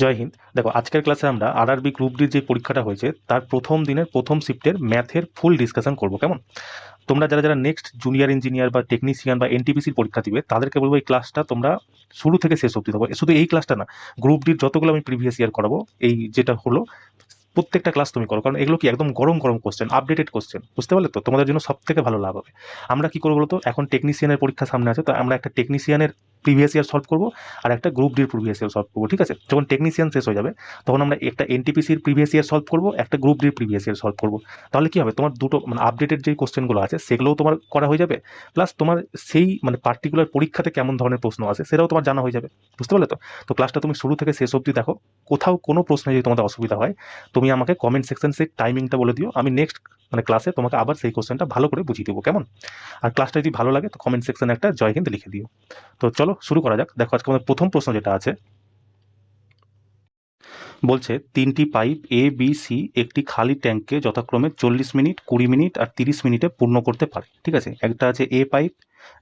জয় হিন্দ। দেখো, আজকের ক্লাসে আমরা আরআরবি গ্রুপ ডির যে পরীক্ষাটা হয়েছে তার প্রথম দিনের প্রথম শিফটের ম্যাথের ফুল ডিসকাশন করবো। কেমন? তোমরা যারা যারা নেক্সট জুনিয়র ইঞ্জিনিয়ার বা টেকনিশিয়ান বা এনটিপিসির পরীক্ষা দিবে তাদেরকে বলবো এই ক্লাসটা তোমরা শুরু থেকে শেষ অবধি দেবো। শুধু এই ক্লাসটা না, গ্রুপ ডির যতগুলো আমি প্রিভিয়াস ইয়ার করাবো, এই যেটা হলো প্রত্যেকটা ক্লাস তুমি করো, কারণ এগুলো কি একদম গরম গরম কোশ্চেন, আপডেটেড কোশ্চেন, বুঝতে পারলে তো? তোমাদের জন্য সব থেকে ভালো লাভ হবে। আমরা কি করবো বলতো, এখন টেকনিশিয়ানের পরীক্ষা সামনে আছে, তো আমরা একটা টেকনিশিয়ানের প্রিভিয়াস ইয়ার সলভ করবো আর একটা গ্রুপ ডির প্রিভিয়াস ইয়ার সলভ করবো। ঠিক আছে? যখন টেকনিশিয়ান শেষ হয়ে যাবে তখন আমরা একটা এনটিপিসির প্রিভিয়াস ইয়ার সলভ করবো, একটা গ্রুপ ডির প্রিভিয়াস ইয়ার সলভ করবো। তাহলে কি হবে, তোমার দুটো মানে আপডেটেড যে কোশ্চেনগুলো আছে সেগুলোও তোমার করা হয়ে যাবে, প্লাস তোমার সেই মানে পার্টিকুলার পরীক্ষাতে কেমন ধরনের প্রশ্ন আছে সেটাও তোমার জানা হয়ে যাবে। বুঝতে পারলে তো? তো ক্লাসটা তুমি শুরু থেকে শেষ অবধি দেখো। কোথাও কোনো প্রশ্নে যদি তোমাদের অসুবিধা হয় তুমি আমাকে কমেন্ট সেকশন সেই টাইমিংটা বলে দিও, আমি নেক্সট মানে ক্লাসে তোমাকে আবার সেই কোশ্চেনটা ভালো করে বুঝিয়ে দেবো। কেমন? আর ক্লাসটা যদি ভালো লাগে তো কমেন্ট সেকশনে একটা জয় হিন্দ লিখে দিও। তো চলো শুরু করা যাক। দেখো, আজকে আমাদের প্রথম প্রশ্ন যেটা আছে, বলছে তিনটি পাইপ এ বি সি একটি খালি ট্যাঙ্ককে যথাক্রমে 40 মিনিট, 20 মিনিট আর 30 মিনিটে পূর্ণ করতে পারে। ঠিক আছে? একটা আছে এ পাইপ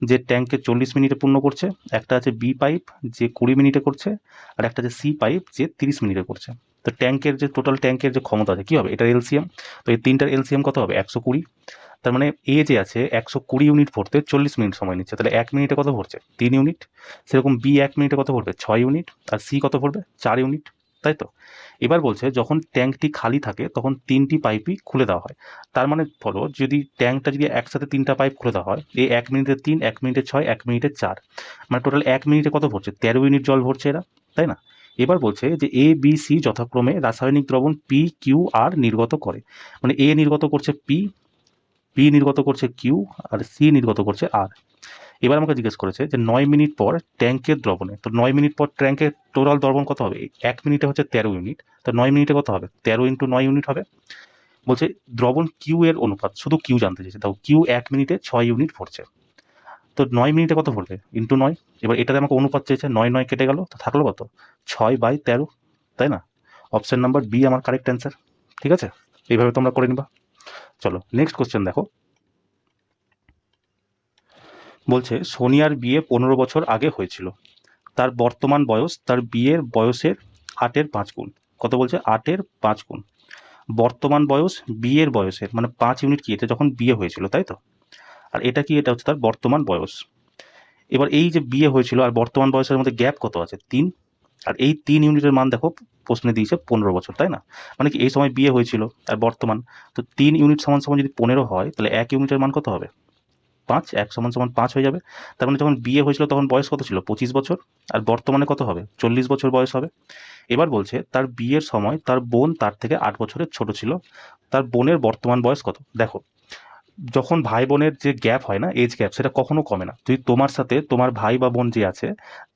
যে ট্যাঙ্ককে 40 মিনিটে পূর্ণ করছে, একটা আছে বি পাইপ যে 20 মিনিটে করছে, আর একটা আছে সি পাইপ যে 30 মিনিটে করছে। তো ট্যাঙ্কের যে টোটাল ট্যাঙ্কের যে ক্ষমতা আছে কি হবে, এটার এলসিএম। তো এই তিনটার এলসিএম কত হবে? 120। তার মানে এ যে আছে 120 ইউনিট ভরতে 40 মিনিট সময় নিচ্ছে, তাহলে 1 মিনিটে কত ভরছে? 3 ইউনিট। সেরকম বি 1 মিনিটে কত ভরবে? 6 ইউনিট। আর সি কত ভরবে? 4 ইউনিট। তাই তো? এবার বলছে যখন ট্যাঙ্কটি খালি থাকে তখন তিনটি পাইপই খুলে দেওয়া হয়। তার মানে বলো, যদি ট্যাঙ্কটা যদি একসাথে তিনটা পাইপ খুলে দেওয়া হয়, এই 1 মিনিটে 3, 1 মিনিটে 6, 1 মিনিটে 4, মানে টোটাল 1 মিনিটে কত ভরছে? 13 ইউনিট জল ভরছে এরা, তাই না? এবার বলছে যে এ বি সি যথাক্রমে রাসায়নিক দ্রবণ পি কিউ আর নির্গত করে। মানে এ নির্গত করছে পি, বি নির্গত করছে কিউ, আর সি নির্গত করছে আর। এবার আমাকে জিজ্ঞেস করেছে যে 9 মিনিট পর ট্যাঙ্কের দ্রবণে, তো 9 মিনিট পর ট্যাঙ্কের টোটাল দ্রবণ কত হবে? 1 মিনিটে হচ্ছে 13 ইউনিট, তো 9 মিনিটে কত হবে? 13 × 9 ইউনিট হবে। বলছে দ্রবণ কিউ এর অনুপাত, শুধু কিউ জানতে চাইছে। তাও কিউ 1 মিনিটে 6 ইউনিট ভরছে, তো 9 মিনিটে কত ভরবে? × 9। এবার এটাতে আমাকে অনুপাত চেয়েছে, 9 9 কেটে গেল, তো থাকলো কত? 6/13, তাই না? অপশন নাম্বার বি আমার কারেক্ট অ্যান্সার। ঠিক আছে? এইভাবে তোমরা করে নিবা। চলো নেক্সট কোশ্চেন দেখো। বলছে সোনিয়ার বিয়ে 15 বছর আগে হয়েছিল, তার বর্তমান বয়স তার বিয়ের বয়সের 8-এর 5 গুণ। কত বলছে? 8-এর 5 গুণ। বর্তমান বয়স বিয়ের বয়সের মানে 5 ইউনিট, কি এটা যখন বিয়ে হয়েছিল, তাই তো? আর এটা কি? এটা হচ্ছে তার বর্তমান বয়স। এবার এই যে বিয়ে হয়েছিল আর বর্তমান বয়সের মধ্যে গ্যাপ কত আছে? 3। আর এই 3 ইউনিটের মান দেখো প্রশ্নে দিয়েছে 15 বছর, তাই না? মানে কি এই সময় বিয়ে হয়েছিল আর বর্তমান, তো 3 ইউনিট সমান সমান যদি 15 হয় তাহলে 1 ইউনিটের মান কত হবে? 5। 1 সমান সমান 5 হয়ে যাবে। তার মানে যখন বিয়ে হয়েছিল তখন বয়স কত ছিল? 25 বছর। আর বর্তমানে কত হবে? 40 বছর বয়স হবে। এবার বলছে তার বিয়ের সময় তার বোন তার থেকে 8 বছরের ছোট ছিল, তার বোনের বর্তমান বয়স কত? দেখো, যখন ভাই বোনের যে গ্যাপ হয় না, এজ গ্যাপ, সেটা কখনো কমে না। যদি তোমার সাথে তোমার ভাই বা বোন যে আছে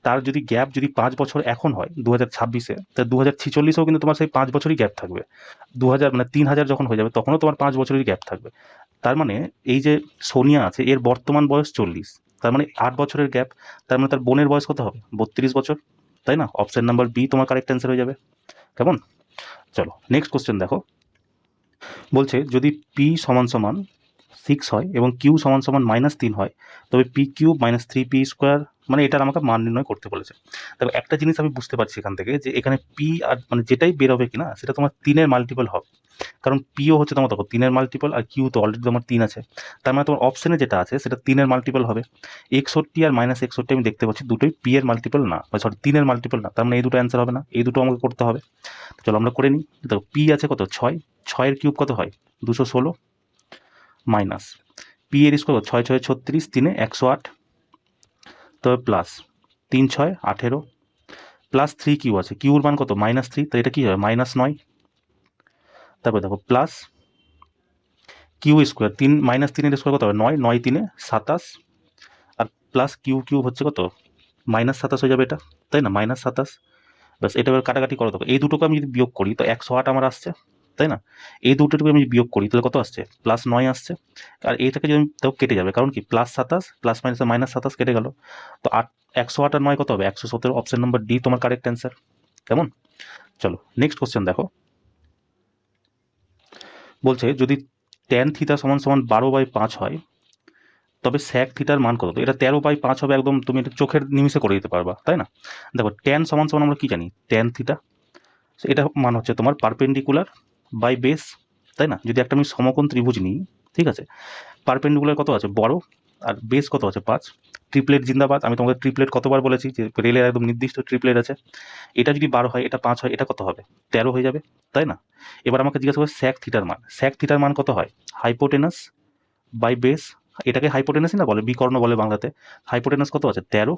তার যদি গ্যাপ যদি 5 বছর এখন হয় 2026-এ, তা 2046-এও কিন্তু তোমার সেই 5 বছরই গ্যাপ থাকবে। 2000 মানে 3000 যখন হয়ে যাবে তখনও তোমার 5 বছরেরই গ্যাপ থাকবে। তার মানে এই যে সোনিয়া আছে এর বর্তমান বয়স 40, তার মানে 8 বছরের গ্যাপ। তার মানে তার বোনের বয়স কত হবে? 32 বছর, তাই না? অপশন নাম্বার বি তোমার কারেক্ট অ্যান্সার হয়ে যাবে। কেমন? চলো নেক্সট কোশ্চেন দেখো। বলছে যদি পি সমান সমান 6 হয় এবং কিউ সমান সমান -3 হয়, তবে পি কিউব -3p², মানে এটার আমাকে মান নির্ণয় করতে বলেছে। তবে একটা জিনিস আমি বুঝতে পারছি এখান থেকে, যে এখানে পি আর মানে যেটাই বেরোবে কিনা সেটা তোমার 3-এর মাল্টিপল হবে, কারণ পিও হচ্ছে তোমার দেখো 3-এর মাল্টিপল, আর কিউ তো অলরেডি তোমার 3 আছে। তার মানে তোমার অপশনে যেটা আছে সেটা 3-এর মাল্টিপল হবে। 61 আর -61 আমি দেখতে পাচ্ছি দুটোই পি এর মাল্টিপল না, সরি 3-এর মাল্টিপল না, তার মানে এই দুটো অ্যান্সার হবে না, এই দুটো আমাকে করতে হবে। চলো আমরা করে নিই। দেখো পি আছে কত? 6, 6-এর কিউব কত হয়? 216, মাইনাস পি এর স্কোয়ার 6 6 36, 3 108, তবে প্লাস 3 6 18, প্লাস 3 কিউ আছে, কিউর মান কত? -3, তো এটা কি হবে? -9। তারপরে দেখো প্লাস কিউ স্কোয়ার 3 -3-এর স্কোয়ার কত হবে? 9, 9 3 27, আর প্লাস কিউ কিউব হচ্ছে কত? -27 হয়ে যাবে এটা, তাই না? -27। ব্যাস, এটা এবার কাটাকাটি করো। দেখো এই দুটোকে আমি যদি বিয়োগ করি তো 108 আমার আসছে, তাই না? এই দুটোকে আমি বিয়োগ করি তাহলে কত আসছে? +9 আসছে। আর এইটাকে যদি তাও কেটে যাবে, কারণ কি +27 প্লাস মাইনাসে -27 কেটে গেল, তো 108 আর 9 কত হবে? 117। অপশন নাম্বার ডি তোমার কারেক্ট অ্যান্সার। কেমন? চলো নেক্সট কোশ্চেন দেখো। বলছে যদি tan থিটা সমান সমান 12/5 হয়, তবে sec থিটার মান কত? তো এটা 13/5 হবে, একদম তুমি এটা চোখের নিমিষে করে দিতে পারবা, তাই না? দেখো tan সমান সমান আমরা কি জানি? tan theta. এটা মান হচ্ছে তোমার পারপেন্ডিকুলার বাই বেস, তাই না? যদি একটা আমি সমকোণ ত্রিভুজ নিই, ঠিক আছে, পারপেন্ডিকুলার কত আছে 12 আর বেস কত আছে 5। ট্রিপলেট জিন্দাবাদ। আমি তোমাকে ট্রিপলেট কতবার বলেছি যে রেলের একদম নির্দিষ্ট ট্রিপলেট আছে। এটা যদি 12 হয়, এটা 5 হয়, এটা কত হবে 13 হয়ে যাবে, তাই না? এবার আমাকে জিজ্ঞাসা করে স্যাক থিটার মান। স্যাক থিটার মান কত হয়? হাইপোটেনাস বাই বেস, এটাকে হাইপোটেনাসই না বলে, বিকর্ণ বলে বাংলাতে। হাইপোটেনাস কত আছে 13,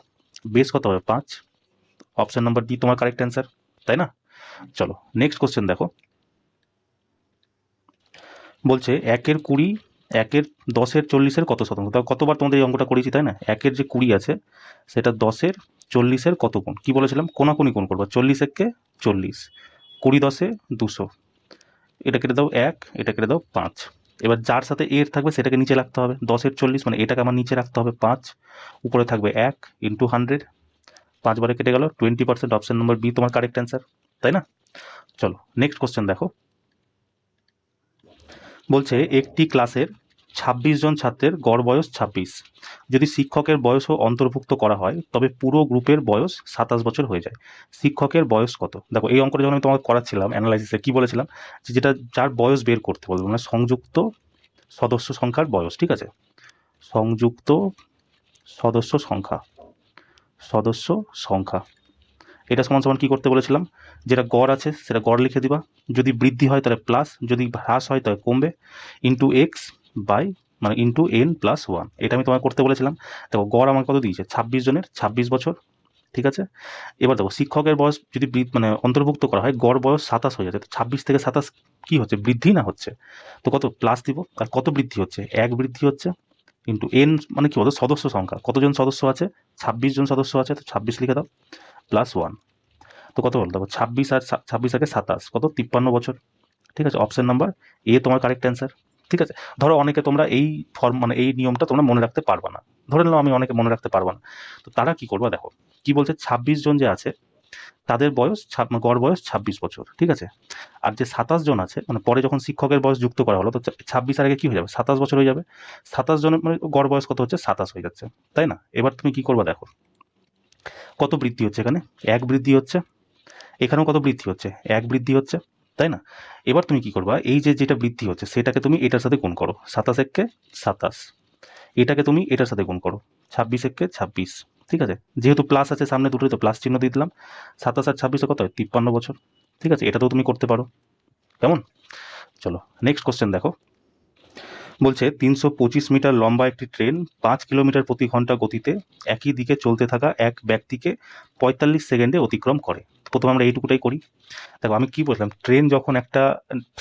বেস কত হবে 5। অপশন নাম্বার ডি তোমার কারেক্ট অ্যান্সার, তাই না? চলো নেক্সট কোশ্চেন দেখো। বলছে 1-এর 20, 1-এর 10-এর 40-এর কত শতাংশ? তাও কতবার তোমাদের এই অঙ্কটা করেছি, তাই না? 1-এর যে 20 আছে সেটা 10-এর 40-এর কত গুণ? কি বলেছিলাম? কোনাকুনি গুণ করবো। 40-একে 40, 20 10-এ 200, এটা কেটে দাও 1, এটা কেটে দাও 5। এবার যার সাথে এর থাকবে সেটাকে নিচে রাখতে হবে। 10-এর 40 মানে এটাকে আমার নিচে রাখতে হবে 5, উপরে থাকবে 1 ইন্টু 100, 5 বারে কেটে গেল 20%। অপশন নম্বর বি তোমার কারেক্ট অ্যান্সার, তাই না? চলো নেক্সট কোশ্চেন দেখো। বলছে একটি ক্লাসের 26 জন ছাত্রের গড় বয়স 26। যদি শিক্ষকের বয়সও অন্তর্ভুক্ত করা হয় তবে পুরো গ্রুপের বয়স 27 বছর হয়ে যায়। শিক্ষকের বয়স কত? দেখো এই অঙ্কটা যখন আমি তোমাকে করাচ্ছিলাম অ্যানালাইসিসে, কি বলেছিলাম যে যেটা যার বয়স বের করতে বলবো, মানে সংযুক্ত সদস্য সংখ্যার বয়স, ঠিক আছে, সংযুক্ত সদস্য সংখ্যা, সদস্য সংখ্যা, এটা সমান সমান কী করতে বলেছিলাম? যেটা গড় আছে সেটা গড় লিখে দিবা, যদি বৃদ্ধি হয় তাহলে প্লাস, যদি হ্রাস হয় তাহলে কমবে, ইন্টু এক্স বাই মানে ইন্টু n + 1, এটা আমি তোমায় করতে বলেছিলাম। দেখো গড় আমার কত দিয়েছে 26 জনের 26 বছর, ঠিক আছে। এবার দেখো শিক্ষকের বয়স যদি মানে অন্তর্ভুক্ত করা হয় গড় বয়স 27 হয়ে যাচ্ছে, তো 26 থেকে 27 কী হচ্ছে? বৃদ্ধি না হচ্ছে, তো কত প্লাস দিব। আর কত বৃদ্ধি হচ্ছে? 1 বৃদ্ধি হচ্ছে, ইন্টু n মানে কী বলতো সদস্য সংখ্যা, কতজন সদস্য আছে? 26 জন সদস্য আছে, তো 26 লিখে দাও + 1, তো কত বলতে হবে 26 আর 26 আগে 27 কত 53 বছর, ঠিক আছে। অপশন নাম্বার এ তোমার কারেক্ট অ্যান্সার, ঠিক আছে। ধরো অনেকে তোমরা এই ফর্ম মানে এই নিয়মটা তোমরা মনে রাখতে পারবা না, ধরে নিলাম আমি অনেকে মনে রাখতে পারবা না, তো তারা কি করবা দেখো কি বলছে 26 জন যে আছে তাদের বয়স গড় বয়স 26 বছর, ঠিক আছে। আর যে 27 জন আছে মানে পরে যখন শিক্ষকের বয়স যুক্ত করা হলো তো 26 আর আগে কি হয়ে যাবে 27 বছর হয়ে যাবে, 27 জনের মানে গড় বয়স কত হচ্ছে 27 হয়ে যাচ্ছে, তাই না? এবার তুমি কি করবা দেখো কত বৃদ্ধি হচ্ছে, এখানে 1 বৃদ্ধি হচ্ছে, এখানেও কত বৃদ্ধি হচ্ছে 1 বৃদ্ধি হচ্ছে, তাই না? এবার তুমি কি করবা এই যে যেটা বৃদ্ধি হচ্ছে সেটাকে তুমি এটার সাথে গুণ করো, 27 একে 27, এটাকে তুমি এটার সাথে গুণ করো 26 একে 26, ঠিক আছে। যেহেতু প্লাস আছে সামনে দুটোই তো প্লাস চিহ্ন দিয়ে দিলাম, 27 আর 26 কত হয় 53 বছর, ঠিক আছে। এটাতেও তুমি করতে পারো, কেমন? চলো নেক্সট কোশ্চেন দেখো। বলছে 325 মিটার লম্বা একটি ট্রেন 5 কিলোমিটার প্রতি ঘন্টা গতিতে একই দিকে চলতে থাকা এক ব্যক্তিকে 45 সেকেন্ডে অতিক্রম করে। প্রথমে আমরা এইটুকুটাই করি। দেখো আমি কি বললাম, ট্রেন যখন একটা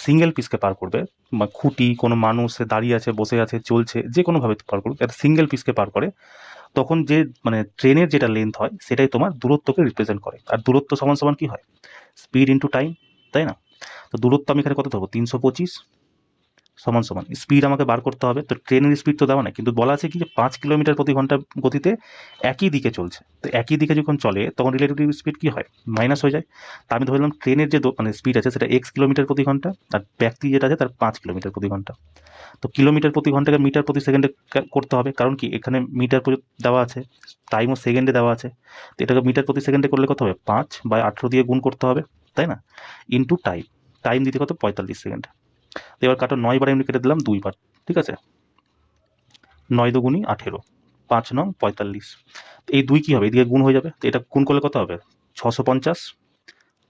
সিঙ্গেল পিসকে পার করবে, বা খুঁটি কোনো মানুষ সে দাঁড়িয়ে আছে বসে আছে চলছে যে কোনোভাবে পার করুক, একটা সিঙ্গেল পিসকে পার করে তখন যে মানে ট্রেনের যেটা লেন্থ হয় সেটাই তোমার দূরত্বকে রিপ্রেজেন্ট করে। আর দূরত্ব সমান সমান কি হয় স্পিড ইন্টু টাইম, তাই না? তো দূরত্ব আমি এখানে কত ধরবো 325 সমান সমান স্পিড আমাকে বার করতে হবে, তো ট্রেনের স্পিড তো দেওয়া নাই কিন্তু বলা আছে কি যে 5 কিলোমিটার প্রতি ঘন্টা গতিতে একই দিকে চলছে, তো একই দিকে যখন চলে তখন রিলেটিভ স্পিড কি হয় মাইনাস হয়ে যায়। তা আমি ধরলাম ট্রেনের যে মানে স্পিড আছে সেটা x কিলোমিটার প্রতি ঘন্টা, আর ব্যক্তি যেটা আছে তার 5 কিলোমিটার প্রতি ঘন্টা। তো কিলোমিটার প্রতি ঘন্টাকে মিটার প্রতি সেকেন্ডে করতে হবে, কারণ কি এখানে মিটার দেওয়া আছে, টাইমও সেকেন্ডে দেওয়া আছে, তো এটাকে মিটার প্রতি সেকেন্ডে করলে কত হবে 5/18 দিয়ে গুণ করতে হবে, তাই না, ইন্টু টাইম, টাইম দিতে কত 45 সেকেন্ড। তো এবার কাটো 9 বার এমনি কেটে দিলাম 2 বার, ঠিক আছে, 9 দুগুণী 18, 5 9 45, এই 2 কী হবে এদিকে গুণ হয়ে যাবে, তো এটা গুণ করলে কত হবে 650,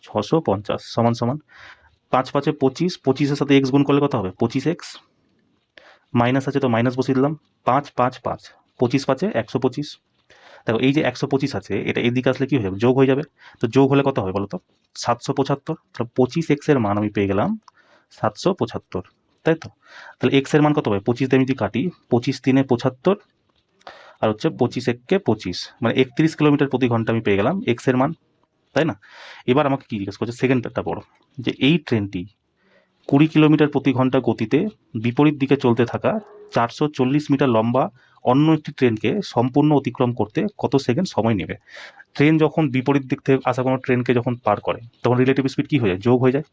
650 সমান সমান 5 5 25, 25-এর সাথে এক্স গুণ করলে কত হবে 25x, মাইনাস আছে তো মাইনাস বসিয়ে দিলাম 5 5 5, 25 5 125। দেখো এই যে 125 আছে এটা এদিকে আসলে কি হয়ে যাবে যোগ হয়ে যাবে, তো যোগ হলে কত হবে বলো তো 775, তাহলে 25x এর মান আমি পেয়ে গেলাম 775, তাই তো। তাহলে x এর মান কত হবে 25 দিয়ে আমি যদি কাটি 25 3 75 আর হচ্ছে 25 1 25 মানে 31 কিলোমিটার প্রতি ঘন্টা আমি পেয়ে গেলাম x এর মান, তাই না? এবার আমাকে কি জিজ্ঞেস করছে সেকেন্ডটা বড়, যে এই ট্রেনটি 20 কিলোমিটার প্রতি ঘন্টা গতিতে বিপরীত দিকে চলতে থাকা 440 মিটার লম্বা অন্য একটি ট্রেনকে সম্পূর্ণ অতিক্রম করতে কত সেকেন্ড সময় নেবে। ট্রেন যখন বিপরীত দিক থেকে আসা কোনো ট্রেনকে যখন পার করে তখন রিলেটিভ স্পিড কী হয়ে যায়, যোগ হয়ে যায়।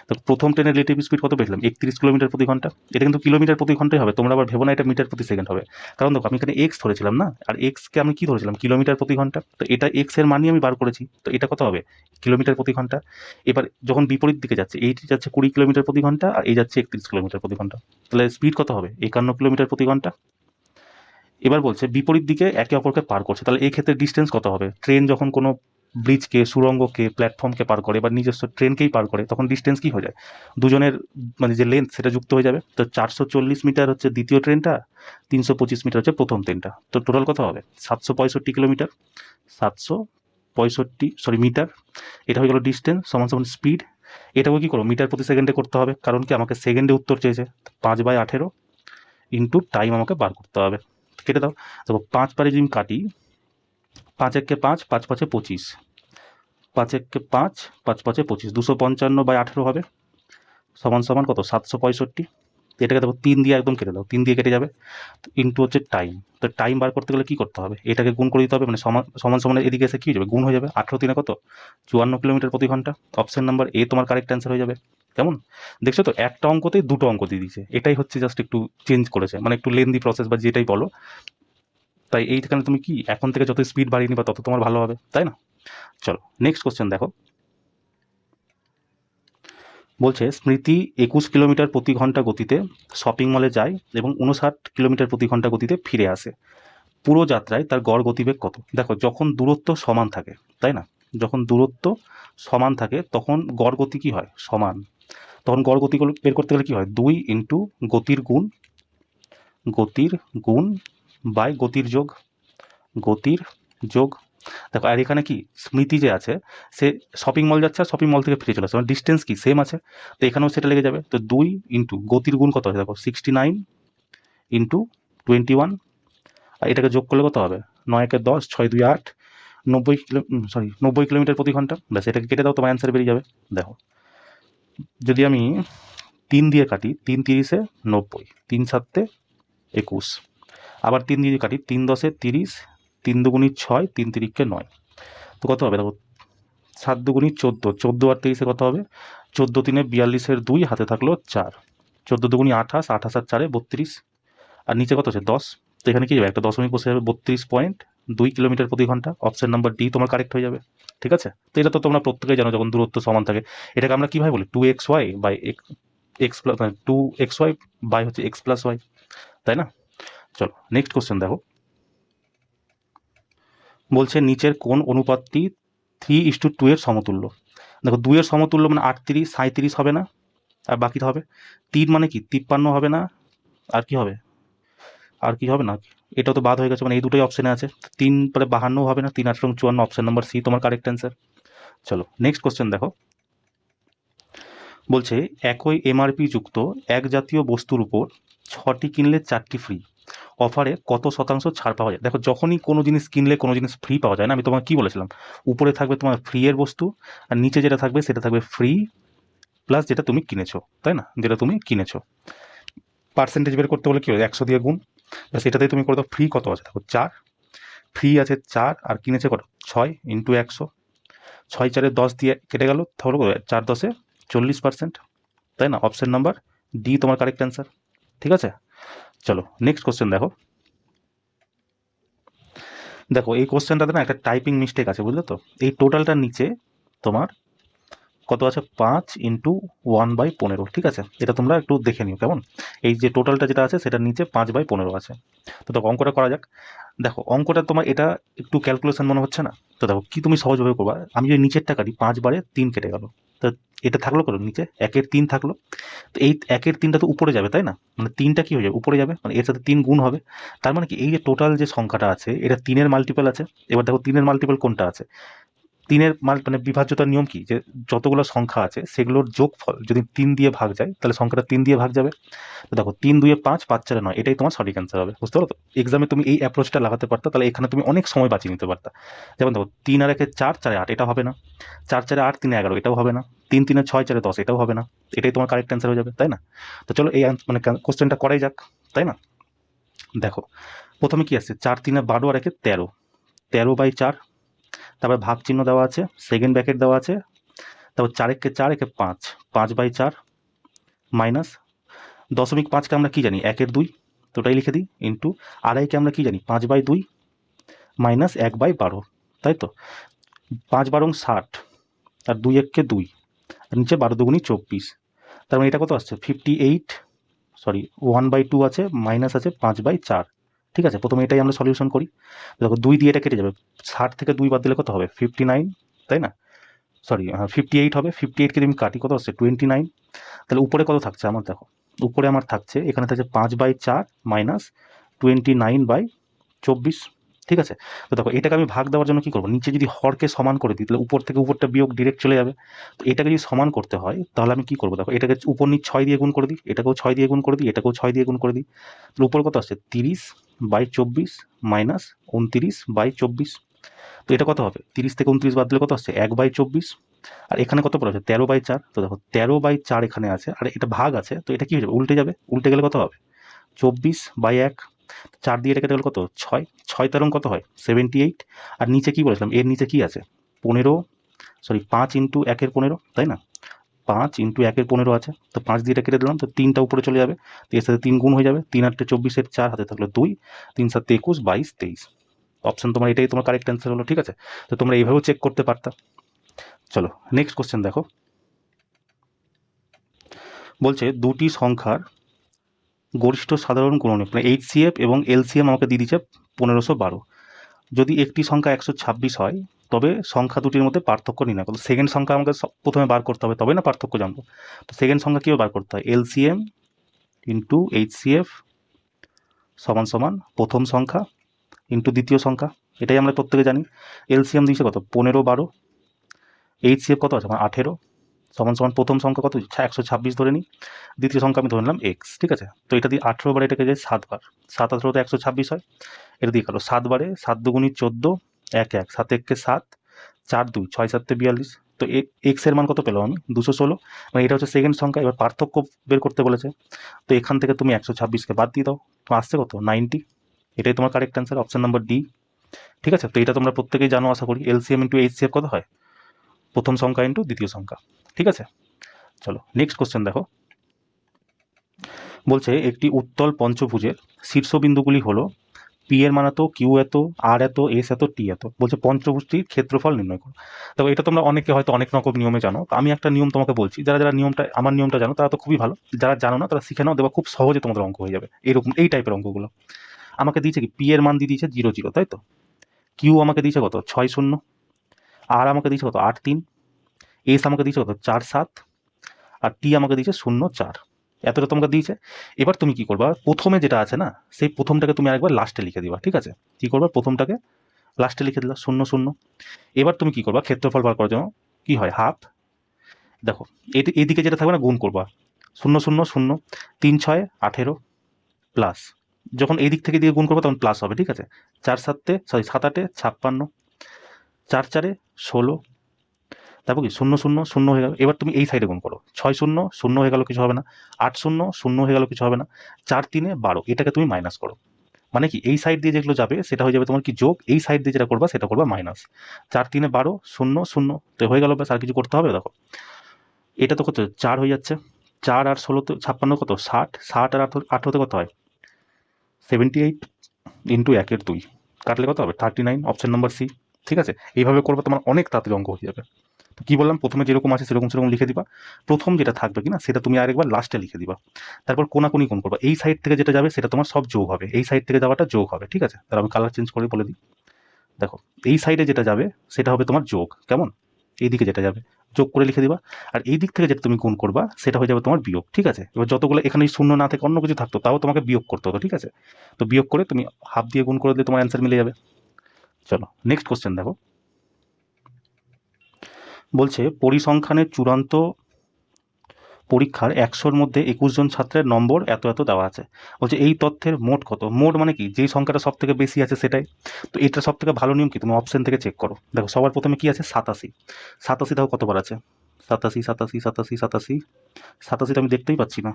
তো প্রথম ট্রেনের রিলেটিভ স্পিড কত পেয়েছিলাম, 31 কিলোমিটার প্রতি ঘন্টা। এটা কিন্তু কিলোমিটার প্রতি ঘন্টায় হবে, তোমরা আবার ভেবো না এটা মিটার প্রতি সেকেন্ড হবে, কারণ দেখো আমি এখানে এক্স ধরেছিলাম না, আর এক্সকে আমি কী ধরেছিলাম, কিলোমিটার প্রতি ঘন্টা। তো এটা এক্স এর মানই আমি বার করেছি, তো এটা কত হবে, কিলোমিটার প্রতি ঘন্টা। এবার যখন বিপরীত দিকে যাচ্ছে, এইটি যাচ্ছে 20 কিলোমিটার প্রতি ঘন্টা আর এই যাচ্ছে 31 কিলোমিটার প্রতি ঘন্টা, তাহলে স্পিড কত হবে, 51 কিলোমিটার প্রতি ঘন্টা। এবার বলছে বিপরীত দিকে একে অপরকে পার করছে, তাহলে এই ক্ষেত্রে ডিস্টেন্স কত হবে, ট্রেন যখন কোনো ব্রিজকে, সুড়ঙ্গকে, প্ল্যাটফর্মকে পার করে বা নিজস্ব ট্রেনকেই পার করে তখন ডিস্টেন্স কি হয়ে যায়, দুজনের মানে যে লেন্থ সেটা যুক্ত হয়ে যাবে। তো 440 মিটার হচ্ছে দ্বিতীয় ট্রেনটা, 325 মিটার হচ্ছে প্রথম ট্রেনটা, তো টোটাল কত হবে 765 কিলোমিটার, 765 মিটার। এটা হয়ে গেল ডিস্টেন্স সমান সমান স্পিড। এটাকে কি করবো, মিটার প্রতি সেকেন্ডে করতে হবে, কারণ কি আমাকে সেকেন্ডে উত্তর চেয়েছে, 5/18 ইন্টু টাইম আমাকে বার করতে হবে। কেটে দাও, দেখো 5 পারে যদি আমি কাটি, 5 একে 5, 5 5 25, 5 একে 5, 5 5 25, 255/18 হবে, সমান সমান কত 765। এটাকে দেখো 3 দিয়ে একদম কেটে দাও, 3 দিয়ে কেটে যাবে, ইন্টু হচ্ছে টাইম। তো টাইম বার করতে গেলে কী করতে হবে, এটাকে গুণ করে দিতে হবে, মানে সমান সমান সমান এদিকে এসে কী হয়ে যাবে, গুণ হয়ে যাবে। 18 3 কত 54 কিলোমিটার প্রতি ঘন্টা। অপশন নাম্বার এ তোমার কারেক্ট অ্যান্সার হয়ে যাবে। কেমন দেখছো তো, একটা অঙ্কতেই দুটো অঙ্ক দিয়ে দিয়েছে, এটাই হচ্ছে জাস্ট একটু চেঞ্জ করেছে, মানে একটু লেন্দি প্রসেস বা যেটাই বলো। তাই এইখানে তুমি কি এখন থেকে যত স্পিড বাড়িয়ে নিবা তত তোমার ভালো হবে, তাই না। চলো নেক্সট কোশ্চেন দেখো, বলছে স্মৃতি 21 কিলোমিটার প্রতি ঘন্টা গতিতে শপিং মলে যায় এবং 59 কিলোমিটার প্রতি ঘন্টা গতিতে ফিরে আসে। পুরো যাত্রায় তার গড় গতিবেগ কত। দেখো যখন দূরত্ব সমান থাকে, তাই না, যখন দূরত্ব সমান থাকে তখন গড় গতি কি হয়, সমান। তখন গড় গতি বের করতে গেলে কি হয়, 2 ইন্টু গতির গুণ বাই গতির যোগ। দেখো আর এখানে কি স্মৃতি যে আছে সে শপিং মল যাচ্ছে আর শপিং মল থেকে ফিরে চলে আসছে, মানে ডিস্টেন্স কি সেম আছে, তো এখানেও সেটা লেগে যাবে। তো 2 ইন্টু গতির গুণ কত আছে, দেখো 69 ইন্টু 21, আর এটাকে যোগ করলে কত হবে, 9 একে 10, 6 2 8, 90 কিলোমিটার প্রতি ঘন্টা। ব্যাস এটাকে কেটে দাও, তোমার অ্যান্সার বেরিয়ে যাবে। দেখো যদি আমি 3 দিয়ে কাটি, 3 30 90, 3 7 21, আবার 3 দিয়ে কাটি, 3 10 30, 3 2 6, 3 3 9, তো কত হবে দেখো 7 2 14, 14 আর 23 কত হবে, 14 3 42 2, হাতে থাকলো 4, 14 2 28, 28 আর 4 32, আর নিচে কত আছে 10, তো এখানে কি যাবে একটা দশমিক বসে যাবে, 32.2 কিলোমিটার প্রতি ঘন্টা। অপশন নাম্বার ডি তোমার কারেক্ট হয়ে যাবে। ঠিক আছে, তো এটা তো তোমরা প্রত্যেকেই জানো, যখন দূরত্ব সমান থাকে এটাকে আমরা কীভাবে বলি, 2xy বাই এক্স প্লাস, মানে 2xy বাই হচ্ছে x প্লাস ওয়াই, তাই না। চলো নেক্সট কোশ্চেন দেখো, বলছে নিচের কোন অনুপাতটি 3:2 এর সমতুল্য। দেখো 2 এর সমতুল্য মানে 38 37 হবে না, আর বাকি হবে 3 মানে কি 53 হবে না, আর কি হবে, না, এটাও তো বাদ হয়ে গেছে, মানে এই দুটোই অপশানে আছে। 3 পরে 52 হবে না, 3 8 54, অপশন নাম্বার সি তোমার কারেক্ট অ্যান্সার। চলো নেক্সট কোশ্চেন দেখো, বলছে একই এমআরপি যুক্ত এক জাতীয় বস্তুর উপর 6টি কিনলে 4টি ফ্রি অফারে কত শতাংশ ছাড় পাওয়া যায়। দেখো যখনই কোনো জিনিস কিনলে কোনো জিনিস ফ্রি পাওয়া যায় না, আমি তোমাকে কি বলেছিলাম, উপরে থাকবে তোমার ফ্রি এর বস্তু আর নিচে যেটা থাকবে সেটা থাকবে ফ্রি প্লাস যেটা তুমি কিনেছো, তাই না, যেটা তুমি কিনেছো। পার্সেন্টেজ বের করতে হলে কি হয়, 100 দিয়ে গুণ, সেটাতেই তুমি করে দাও। ফ্রি কত আছে দেখো 4, ফ্রি আছে 4 আর কিনেছে কত 6 ইন্টু 100, 6 4 10 দিয়ে কেটে গেল, তাহলে 4 10 40%, তাই না। অপশন নাম্বার ডি তোমার কারেক্ট অ্যান্সার। ঠিক আছে, চলো নেক্সট কোশ্চেন দেখো, এই কোশ্চেনটাতে না একটা টাইপিং মিস্টেক আছে, বুঝলে তো। এই টোটালটার নিচে তোমার কত আছে, 5 ইন্টু 1/15, ঠিক আছে, এটা তোমরা একটু দেখে নিও কেমন। এই যে টোটালটা যেটা আছে সেটার নিচে 5/15 আছে। তো দেখো অঙ্কটা করা যাক। দেখো অঙ্কটা তোমার এটা একটু ক্যালকুলেশন মনে হচ্ছে না, তো দেখো কি তুমি সহজভাবে করবা, আমি যদি নিচেরটা কাটি 5 বারে 3 কেটে গেল, তো এটা থাকলো কত নিচে 1-এর 3 থাকলো, তো এই 1-এর 3টা তো উপরে যাবে, তাই না, মানে 3টা কি হয়ে যাবে উপরে যাবে, মানে এর সাথে 3 গুণ হবে। তার মানে কি এই যে টোটাল যে সংখ্যাটা আছে এটা 3-এর মাল্টিপল আছে। এবার দেখো 3-এর মাল্টিপল কোনটা আছে, 3-এর মানে বিভাজ্যতার নিয়ম কি, যে যতগুলো সংখ্যা আছে সেগুলোর যোগফল যদি 3 দিয়ে ভাগ যায় তাহলে সংখ্যাটা 3 দিয়ে ভাগ যাবে। তো দেখো 3 2 5, 5 4 9, এটাই তোমার সঠিক অ্যান্সার হবে। বুঝতে পারো তো, এক্সামে তুমি এই অ্যাপ্রোচটা লাগাতে পারতা, তাহলে এখানে তুমি অনেক সময় বাঁচিয়ে নিতে পারতা। যেমন দেখো 3 আর 1 4, 4 8, এটা হবে না, 4 4 8, 3 11, এটাও হবে না, 3 3 6, 4 10, এটাও হবে না, এটাই তোমার কারেক্ট অ্যান্সার হয়ে যাবে, তাই না। তো চলো এই মানে কোশ্চেনটা করাই যাক, তাই না। দেখো প্রথমে কি আসছে, 4 3 12 আর 1 13, 13/4, তারপর ভাগ চিহ্ন দেওয়া আছে, সেকেন্ড ব্র্যাকেট দেওয়া আছে, তারপর 4 একে 4 একে 5, 5/4 মাইনাস 0.5কে আমরা কি জানি 1/2, তো ওটাই লিখে দিই, ইন্টু আড়াইকে আমরা কি জানি 5/2 মাইনাস 1/12, তাই তো 5/12 60, আর 2 1কে 2, আর নিচে 12×2 = 24, তার মানে এটা কত আসছে 58, সরি 1/2 আছে, মাইনাস আছে 5/4, ঠিক আছে। প্রথমে এটাই আমরা সলিউশন করি। দেখো 2 দিয়ে এটা কেটে যাবে, 60 থেকে 2 বাদ দিলে কত হবে 59, তাই না, সরি 58 হবে, 58কে তুমি কাটি কত আসছে 29, তাহলে উপরে কত থাকছে আমার, দেখো উপরে আমার থাকছে, এখানে থাকছে 5/4 মাইনাস 29/24, ঠিক আছে। তো দেখো এটাকে আমি ভাগ দেওয়ার জন্য কি করবো, নিচে যদি হরকে সমান করে দিই তাহলে উপর থেকে উপরটা বিয়োগ ডিরেক্ট চলে যাবে। তো এটাকে যদি সমান করতে হয় তাহলে আমি কি করবো, দেখো এটাকে উপর নিচ 6 দিয়ে গুণ করে দিই, এটাকেও 6 দিয়ে গুণ করে দিই, এটাকেও 6 দিয়ে গুণ করে দিই, তাহলে উপর কত আসছে 30/24 মাইনাস 29/24, তো এটা কত হবে 30 থেকে 29 বাদ দিলে কত আসছে 1/24, আর এখানে কত পড়ে আছে 13/4, তো দেখো 13/4 এখানে আছে, আর এটা ভাগ আছে, তো এটা কি হয়ে যাবে উল্টে যাবে, উল্টে গেলে কত হবে 24/1, 4 দিয়ে এটা কেটে গেলে কত 6, 6 তেরং কত হয় 78, আর নিচে কি বলেছিলাম এর নিচে কি আছে 15, সরি 5 × 1 = 15, তাই না, 5 × 1 = 15 আছে, তো 5 দিয়ে এটা কেটে দিলাম, তো 3টা উপরে চলে যাবে, তো এর সাথে 3 গুণ হয়ে যাবে, 3 8 24, 4 হাতে থাকলো 2, 3 7 21 22 23, অপশন তোমার এটাই তোমার কারেক্ট অ্যান্সার হলো, ঠিক আছে। তো তোমরা এইভাবেও চেক করতে পারতা। চলো নেক্সট কোশ্চেন দেখো, বলছে দুটি সংখ্যার গরিষ্ঠ সাধারণ গুণনীয়ক, মানে HCF এবং LCM আমাকে দিয়ে দিচ্ছে 1512, যদি একটি সংখ্যা 126 হয় তবে সংখ্যা দুটির মধ্যে পার্থক্য নির্ণয় করো। সেকেন্ড সংখ্যা আমাকে প্রথমে বার করতে হবে, তবে না পার্থক্য জানবো। তো সেকেন্ড সংখ্যা কীভাবে বার করতে হয়, LCM ইন্টু HCF সমান সমান প্রথম সংখ্যা ইন্টু দ্বিতীয় সংখ্যা, এটাই আমরা প্রত্যেকে জানি। LCM দিয়েছে কত 15 12, HCF কত আছে আমার 18, সমান সমান প্রথম সংখ্যা কত 126 ধরে নিই, দ্বিতীয় সংখ্যা আমি ধরে নিলাম x, ঠিক আছে। তো এটা দিয়ে 18 বার এটাকে যায় 7 বার, 7 18 তো 126 হয়, এটা দিয়ে কালো 7 বারে 7 2 = 14, 1 1 7 1 = 7, 4 2 6 7 42, তো এক্স এর মান কত পেলাম আমি 216, মানে এটা হচ্ছে সেকেন্ড সংখ্যা। এবার পার্থক্য বের করতে বলেছে, তো এখান থেকে তুমি 126কে বাদ দিয়ে দাও, তো আসছে কত 90, এটাই তোমার correct answer, option number D, ঠিক আছে। তো এটা তোমরা প্রত্যেকেই জানো আশা করি, LCM ইন্টু HCF কত হয় প্রথম সংখ্যা ইন্টু দ্বিতীয় সংখ্যা, ঠিক আছে। চলো নেক্সট কোশ্চেন দেখো, বলছে একটি উত্তল পঞ্চভুজের শীর্ষবিন্দুগুলি হলো পি এর মান এত, কিউ এত, আর এত, এস এত, টি এত, বলছে পঞ্চভুজটির ক্ষেত্রফল নির্ণয় করো। তবে এটা তোমরা অনেকে হয়তো অনেক রকম নিয়মে জানো, তো আমি একটা নিয়ম তোমাকে বলছি, যারা যারা নিয়মটা আমার নিয়মটা জানো তারা তো খুবই ভালো, যারা জানো না তারা শিখে নাও, দেখবা খুব সহজে তোমাদের অঙ্ক হয়ে যাবে, এরকম এই টাইপের অঙ্কগুলো। আমাকে দিয়েছে কি পি এর মান দিয়ে দিয়েছে 0 0, তাই তো, কিউ আমাকে দিয়েছে কত 6 0, আর আমাকে দিয়েছে কত 8 3, এস আমাকে দিয়েছে কত 4 7, আর টি আমাকে দিয়েছে 0 4, এতটা তোমাকে দিয়েছে। এবার তুমি কি করবা, প্রথমে যেটা আছে না সেই প্রথমটাকে তুমি আরেকবার লাস্টে লিখে দিবা, ঠিক আছে। কি করবা, প্রথমটাকে লাস্টে লিখে দিলা 0 0, এবার তুমি কি করবা ক্ষেত্রফল বার করার জন্য কি হয় হাফ, দেখো এদিকে যেটা থাকবে না গুণ করবা 0 0 0, 3 6 18 প্লাস, যখন এই দিক থেকে দিয়ে গুণ করবো তখন প্লাস হবে, ঠিক আছে। 4 7 সরি 7 8 56, 4 4 16, তারপর কি 0 0 0 হয়ে গেল। এবার তুমি এই সাইডে গুণ করো 6 0 0 হয়ে গেল, কিছু হবে না, 8 0 0 হয়ে গেল, কিছু হবে না, 4 3 12, এটাকে তুমি মাইনাস করো, মানে কি এই সাইড দিয়ে যেগুলো যাবে সেটা হয়ে যাবে তোমার কি যোগ, এই সাইড দিয়ে যেটা করবা সেটা করবা মাইনাস। 4 3 12 0 0, তো হয়ে গেল, ব্যাস আর কিছু করতে হবে। দেখো এটা তো কত 4 হয়ে যাচ্ছে, 4 আর 16 56 কত 60, 60 আর 18 কত হয় 78, ইন্টু 1 এর 2 কাটলে কত হবে 39, অপশন নাম্বার সি, ঠিক আছে। এইভাবে করবে তোমার অনেক তাড়াতাড়ি অঙ্ক হয়ে যাবে। তো কি বললাম, প্রথমে যেরকম আছে সেরকম সেরকম লিখে দিবা, প্রথম যেটা থাকবে কিনা সেটা তুমি আরেকবার লাস্টে লিখে দিবা, তারপর কোনাকুনি কোন করবা, এই সাইড থেকে যেটা যাবে সেটা তোমার সব যোগ হবে, এই সাইড থেকে যাওয়াটা যোগ হবে, ঠিক আছে। তাহলে আমি কালার চেঞ্জ করে বলে দিই, দেখো এই সাইডে যেটা যাবে সেটা হবে তোমার যোগ, কেমন, এই দিকে যেটা যাবে যোগ করে লিখে দিবা, আর এই দিক থেকে যেটা তুমি গুণ করবা সেটা হয়ে যাবে তোমার বিয়োগ, ঠিক আছে। এবার যতগুলো এখানে শূন্য না থেকে অন্য কিছু থাকতো তাও তোমাকে বিয়োগ করতে হতো, ঠিক আছে। তো বিয়োগ করে তুমি হাফ দিয়ে গুণ করে দিলে তোমার অ্যান্সার মিলে যাবে। চলো নেক্সট কোশ্চেন দেখো, বলছে পরিসংখ্যানের চূড়ান্ত পরীক্ষার 100-র মধ্যে 21 জন ছাত্রের নম্বর এত এত দেওয়া আছে, বলছে এই তথ্যের মোট কত, মোট মানে কি যেই সংখ্যাটা সব থেকে বেশি আছে সেটাই। তো এটা সব থেকে ভালো নিয়ম কি, তুমি অপশন থেকে চেক করো। দেখো সবার প্রথমে কি আছে 87, 87 দেখো কতবার আছে 87 87 87 87, 87 তো আমি দেখতেই পাচ্ছি না,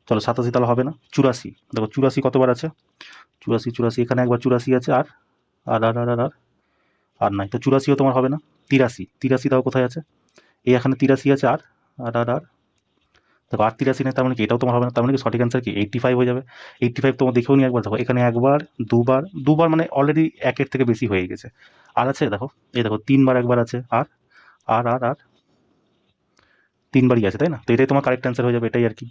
চলো 87 তাহলে হবে না। 84 দেখো 84 কতবার আছে 84 84, এখানে একবার 84 আছে, আর আর আর আর আর আর নাই, তো 84ও তোমার হবে না। 83 তাও কোথায় আছে, এই এখানে 83 আছে, আর আর আর আর দেখো 83 নেই, তার মানে কি এটাও তোমার হবে না, তার মানে কি সঠিক অ্যান্সার কি 85 হয়ে যাবে। 85 তোমার দেখেও নি একবার, দেখো এখানে একবার, দুবার, দুবার মানে অলরেডি একের থেকে বেশি হয়ে গেছে। আর আছে দেখো, এই দেখো 3বার একবার আছে, আর আর আর আর 3বারই আছে, তাই না? তো এটাই তোমার কারেক্ট অ্যান্সার হয়ে যাবে, এটাই আর কি।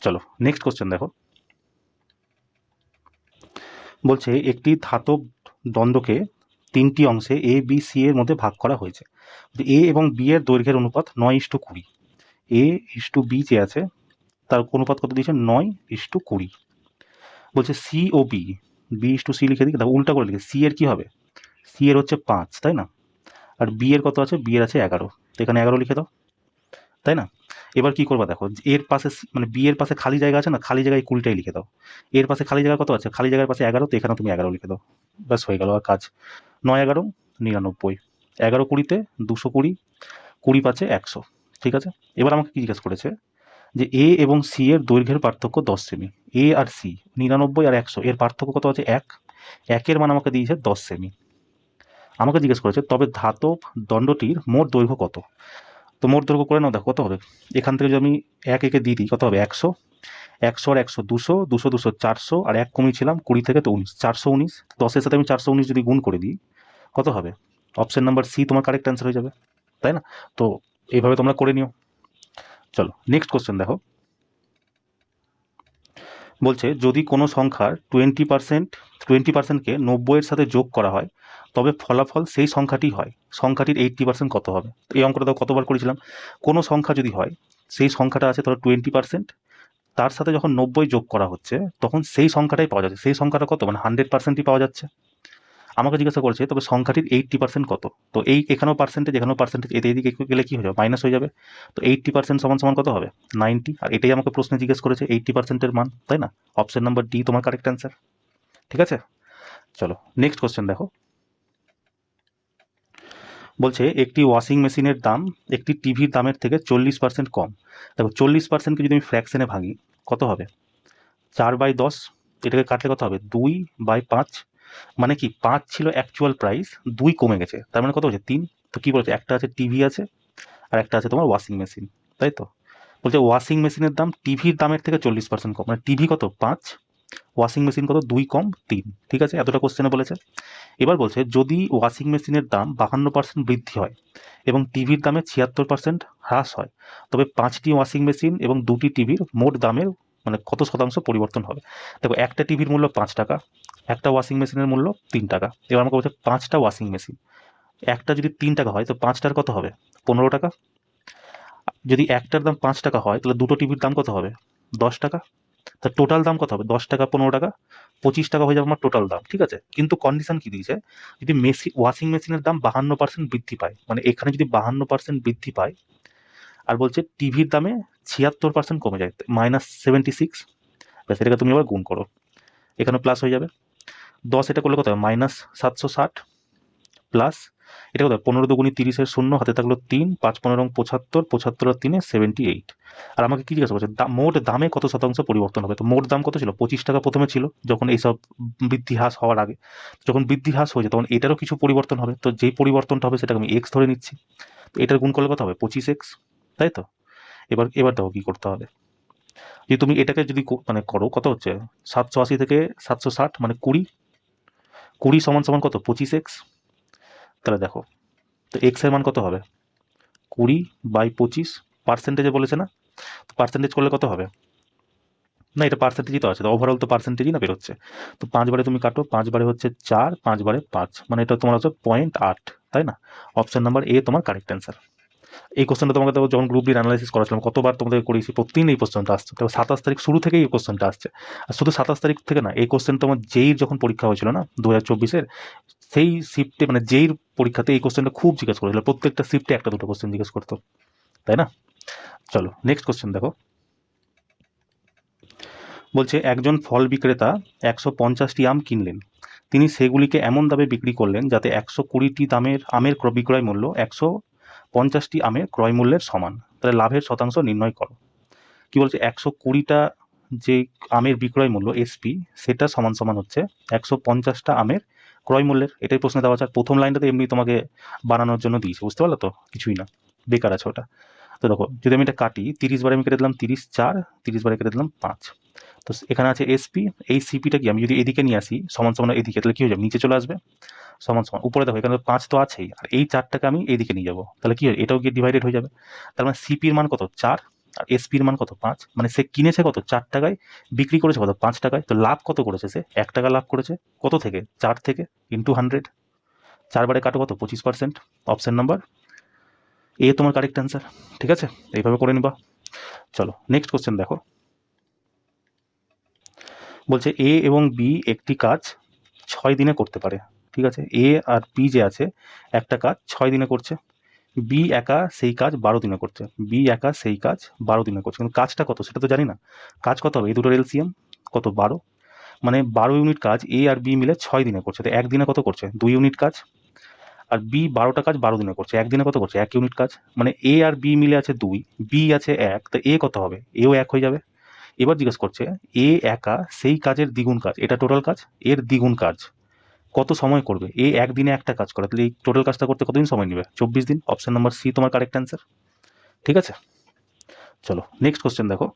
চলো নেক্সট কোশ্চেন দেখো। বলছে একটি ধাতব দণ্ডকে 3টি অংশে এ বি সি এর মধ্যে ভাগ করা হয়েছে। এ এবং বি এর দৈর্ঘ্যের অনুপাত 9:20। এ ইস্টু বি যে আছে তার অনুপাত কত দিয়েছে, 9:20। বলছে সি ও বি, বি ইস্টু সি লিখে দিই, দেখো উল্টা করে লিখে, সি এর কি হবে, সি এর হচ্ছে 5, তাই না? আর বি এর কত আছে, বি এর আছে 11, তো এখানে 11 লিখে দাও, তাই না? এবার কি করবা দেখো, এর পাশে মানে বি এর পাশে খালি জায়গা আছে না, খালি জায়গায় 20টাই লিখে দাও। এর পাশে খালি জায়গা কত আছে, খালি জায়গার পাশে 11, তো এখানে তুমি 11 লিখে দাও, ব্যাস হয়ে গেল আর কাজ। 9 11 99, 11 20তে 220, 20 5 100, ঠিক আছে। এবার আমাকে কি জিজ্ঞেস করেছে যে এ এবং সি এর দৈর্ঘ্যের পার্থক্য 10 সেমি। এ আর সি 99 আর 100 এর পার্থক্য কত আছে, 1, 1-এর মান আমাকে দিয়েছে 10 সেমি। আমাকে জিজ্ঞেস করেছে তবে ধাতব দণ্ডটির মোট দৈর্ঘ্য কত। তো মোট দৈর্ঘ্য করে নাও, দেখো কত হবে, এখান থেকে যদি আমি 1 একে দিয়ে দিই কত হবে, 100, 100 আর 100 200, 200 200 400, আর 1 কমিয়েছিলাম 20 থেকে, তো 19, 419। 10-এর সাথে আমি 419 যদি গুণ করে দিই কত হবে, অপশন নাম্বার সি তোমার কারেক্ট অ্যান্সার হয়ে যাবে, তাই না? তো এইভাবে তোমরা করে নিও। চলো নেক্সট কোশ্চেন দেখো। বলছে যদি কোনো সংখ্যার 20%কে 90-এর সাথে যোগ করা হয় তবে ফলাফল সেই সংখ্যাটি হয়, সংখ্যাটির 80% কত হবে। এই অঙ্কটা তো কতবার করেছিলাম, কোনো সংখ্যা যদি হয়, সেই সংখ্যাটা আছে ধরো 20%, তার সাথে যখন 90 যোগ করা হচ্ছে তখন সেই সংখ্যাটাই পাওয়া যাচ্ছে, সেই সংখ্যাটা কত, মানে 100%ই পাওয়া যাচ্ছে। আমাকে জিজ্ঞাসা করেছে তবে সংখ্যাটির 80% কত। তো এই এখানেও পার্সেন্টেজ, এখানেও পার্সেন্টেজ, এদিকে গেলে কি হয়ে যাবে, মাইনাস হয়ে যাবে। তো 80% সমান সমান কত হবে, 90, আর এটাই আমাকে প্রশ্নে জিজ্ঞেস করেছে 80%-এর মান, তাই না? অপশন নাম্বার ডি তোমার কারেক্ট অ্যান্সার, ঠিক আছে। চলো নেক্সট কোশ্চেন দেখো। বলছে একটি ওয়াশিং মেশিনের দাম একটি টিভির দামের থেকে 40% কম। দেখো 40%কে যদি আমি ফ্র্যাকশনে ভাঙি কত হবে, 4/10, এটাকে কাটলে কত হবে, 2/5, মানে কি 5 ছিল অ্যাকচুয়াল প্রাইস, 2 কমে গেছে, তার মানে কত হচ্ছে 3। তো কি বলছে, একটা আছে টিভি আছে আর একটা আছে তোমার ওয়াশিং মেশিন, তাই তো। বলছে ওয়াশিং মেশিনের দাম টিভির দামের থেকে 40% কম, মানে টিভি কত 5, ওয়াশিং মেশিন কত 2 কম 3, ঠিক আছে, এতটা কোশ্চেনে বলেছে। এবার বলছে যদি ওয়াশিং মেশিনের দাম 52% বৃদ্ধি হয় এবং টিভির দামে 76% হ্রাস হয় তবে 5টি ওয়াশিং মেশিন এবং 2টি টিভির মোট দামের মানে কত শতাংশ পরিবর্তন হবে। দেখো একটা টিভির মূল্য 5 টাকা, একটা ওয়াশিং মেশিনের মূল্য 3 টাকা। এবার আমাকে বলছে 5টা ওয়াশিং মেশিন, একটা যদি 3 টাকা হয় তো 5টার কত হবে, 15 টাকা। যদি একটার দাম 5 টাকা হয় তাহলে দুটো টিভির দাম কত হবে, 10 টাকা। তা টোটাল দাম কত হবে, 10 টাকা 15 টাকা 25 টাকা হয়ে যাবে আমার টোটাল দাম, ঠিক আছে। কিন্তু কন্ডিশন কি দিয়েছে, যদি ওয়াশিং মেশিনের দাম 52% বৃদ্ধি পায়, মানে এখানে যদি 52% বৃদ্ধি পায়, আর বলছে টিভির দামে 76% কমে যায়, -76, ব্যাস এটাকে তুমি আবার গুণ করো, এখানে প্লাস হয়ে যাবে। 10 এটা করলে কত হবে, -760 প্লাস এটা কত, 15 দুগুণী 30-এর শূন্য, হাতে থাকলো 3, 5 15 75, 75 আর 3 78। আর আমাকে কি জিজ্ঞাসা করছে, মোট দামে কত শতাংশ পরিবর্তন হবে। তো মোট দাম কত ছিল, 25 টাকা প্রথমে ছিল যখন এইসব বৃদ্ধি হ্রাস হওয়ার আগে, যখন বৃদ্ধি হ্রাস হয়েছে তখন এটারও কিছু পরিবর্তন হবে, তো যেই পরিবর্তনটা হবে সেটাকে আমি এক্স ধরে নিচ্ছি, তো এটার গুণ করলে কত হবে 25x, তাই তো। এবার দেখো কি করতে হবে, যে তুমি এটাকে যদি মানে করো কত হচ্ছে, 780 থেকে 760 মানে 20, 20 সমান সমান কত 25x। তাহলে দেখো, তো এক্স এর মান কত হবে, 20/25, পার্সেন্টেজে বলেছে না, তো পার্সেন্টেজ করলে কত হবে, না এটা পার্সেন্টেজই তো আছে, তো ওভারঅল তো পার্সেন্টেজই না বেরোচ্ছে। তো 5 বারে তুমি কাটো, 5 বারে হচ্ছে 4, 5 বারে 5, মানে এটা তোমার হচ্ছে 0.8, তাই না? অপশন নাম্বার এ তোমার কারেক্ট অ্যান্সার। এই কোশ্চেনটা তোমাকে তো যখন গ্রুপ ডির অ্যানালাইসিস করেছিলাম কতবার তোমাদের করেছি, প্রতিদিন এই কোশ্চেনটা আসছে, তো 27 তারিখ শুরু থেকেই এই কোশ্চেনটা আসছে। আর শুধু 27 তারিখ থেকে না, এই কোশ্চেন তোমার যেই যখন পরীক্ষা হয়েছিল না 2024-এর, সেই শিফটে মানে যেই পরীক্ষাতে এই কোশ্চেনটা খুব জিজ্ঞেস করেছিল, প্রত্যেকটা শিফটে একটা দুটো কোশ্চেন জিজ্ঞেস করতো, তাই না? চলো নেক্সট কোশ্চেন দেখো। বলছে একজন ফল বিক্রেতা 150টি আম কিনলেন, তিনি সেগুলিকে এমন দামে বিক্রি করলেন যাতে 120টি দামের আমের বিক্রয় মূল্য 150টি আমের ক্রয় মূল্যের সমান, তাহলে লাভের শতাংশ নির্ণয় করো। কি বলছে, 120টা যে আমের বিক্রয় মূল্য এসপি, সেটা সমান সমান হচ্ছে 150টা আমের ক্রয় মূল্যের, এটাই প্রশ্নে দেওয়া আছে। আর প্রথম লাইনটাতে এমনি তোমাকে বানানোর জন্য দিয়েছে, বুঝতে পারলো তো, কিছুই না, বেকার আছে ওটা। তো দেখো যদি আমি এটা কাটি, 30 বারে আমি কেটে দিলাম 30 4, 30 বারে কেটে দিলাম 5। তো এখানে আছে এসপি, এই সিপিটা কি আমি যদি এদিকে নিয়ে আসি সমান সমান এদিকে, তাহলে কি হয়ে যাবে, নিচে চলে আসবে, সমান সমান উপরে দেখো এখানে 5 তো আছেই, আর এই 4টাকে আমি এইদিকে নিয়ে যাবো, তাহলে কি হয়, এটাও গিয়ে ডিভাইডেড হয়ে যাবে। তার মানে সিপির মান কত 4, আর এসপির মান কত 5, মানে সে কিনেছে কত 4 টাকায়, বিক্রি করেছে কত 5 টাকায়। তো লাভ কত করেছে, সে 1 টাকা লাভ করেছে, কত থেকে 4 থেকে, ইন্টু 100, 4 বারে কাটো কত 25%। অপশন নাম্বার এ তোমার কারেক্ট অ্যান্সার। ঠিক আছে, এইভাবে করে নিবা। চলো নেক্সট কোশ্চেন দেখো, বলছে এ এবং বি একটি কাজ 6 দিনে করতে পারে। ঠিক আছে, এ আর বি যে আছে একটা কাজ 6 দিনে করছে, বি একা সেই কাজ 12 দিনে করছে, বি একা সেই কাজ 12 দিনে করছে, কিন্তু কাজটা কত সেটা তো জানি না। কাজ কত হবে, এই দুটোর এলসিএম কত 12, মানে 12 ইউনিট কাজ এ আর বি মিলে 6 দিনে করছে, তো একদিনে কত করছে 2 ইউনিট কাজ। আর বি 12টা কাজ 12 দিনে করছে, একদিনে কত করছে 1 ইউনিট কাজ, মানে এ আর বি মিলে আছে 2, বি আছে 1, তো এ কত হবে, এও 1 হয়ে যাবে। এবার জিজ্ঞেস করছে এ একা সেই কাজের দ্বিগুণ কাজ, এটা টোটাল কাজ, এর দ্বিগুণ কাজ কত সময় করবে, এ একদিনে একটা কাজ করে, তাহলে এই টোটাল কাজটা করতে কতদিন সময় নেবে, 24 দিন। অপশন নাম্বার সি তোমার কারেক্ট অ্যান্সার। ঠিক আছে, চলো নেক্সট কোশ্চেন দেখো,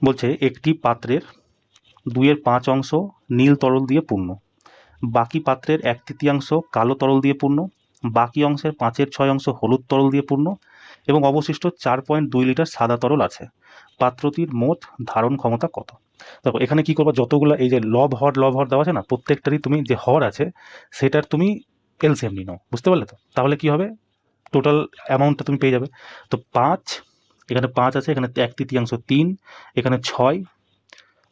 বলছে একটি পাত্রের 2/5 অংশ নীল তরল দিয়ে পূর্ণ, বাকি পাত্রের 1/3 কালো তরল দিয়ে পূর্ণ, বাকি অংশের 5/6 অংশ হলুদ তরল দিয়ে পূর্ণ এবং অবশিষ্ট 4.2 লিটার সাদা তরল আছে, পাত্রটির মোট ধারণ ক্ষমতা কত। দেখো এখানে কি করবো, যতগুলো এই যে লব হর দেওয়া আছে না, প্রত্যেকটারই তুমি যে হর আছে সেটার তুমি এলসিএম নিয়ে নাও, বুঝতে পারলে তো, তাহলে কি হবে টোটাল অ্যামাউন্টটা তুমি পেয়ে যাবে। তো 5, এখানে 5 আছে, এখানে 1/3 3, এখানে 6,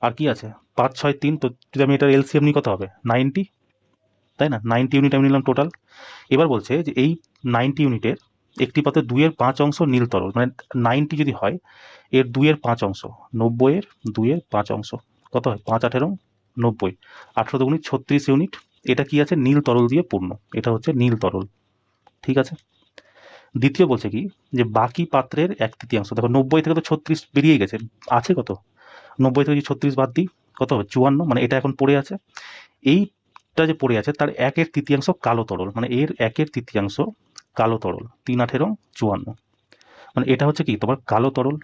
আর কি আছে 5 6 3, তো যদি আমি এটার এলসিএম নিই কত হবে 90, তাই না, 90 ইউনিট আমি নিলাম টোটাল। এবার বলছে যে এই 90 ইউনিটের একটি পাত্রে 2/5 অংশ নীল তরল, মানে 90 যদি হয় এর 2/5 অংশ, 90-এর 2/5 অংশ কত হয় 5 18 90, 18 দুগুণে 36 ইউনিট, এটা কি আছে নীল তরল দিয়ে পূর্ণ, এটা হচ্ছে নীল তরল। ঠিক আছে, দ্বিতীয় বলছে কি যে বাকি পাত্রের 1/3, দেখো 90 থেকে তো 36 বেরিয়ে গেছে, আছে কত 90 থেকে যদি 36 বাদ দিই কত হবে 54, মানে এটা এখন পড়ে আছে, এইটা যে পড়ে আছে তার 1/3 কালো তরল, মানে এর 1/3 কালো তরল, 3 18 54, মানে এটা হচ্ছে কি তোমার কালো তরল।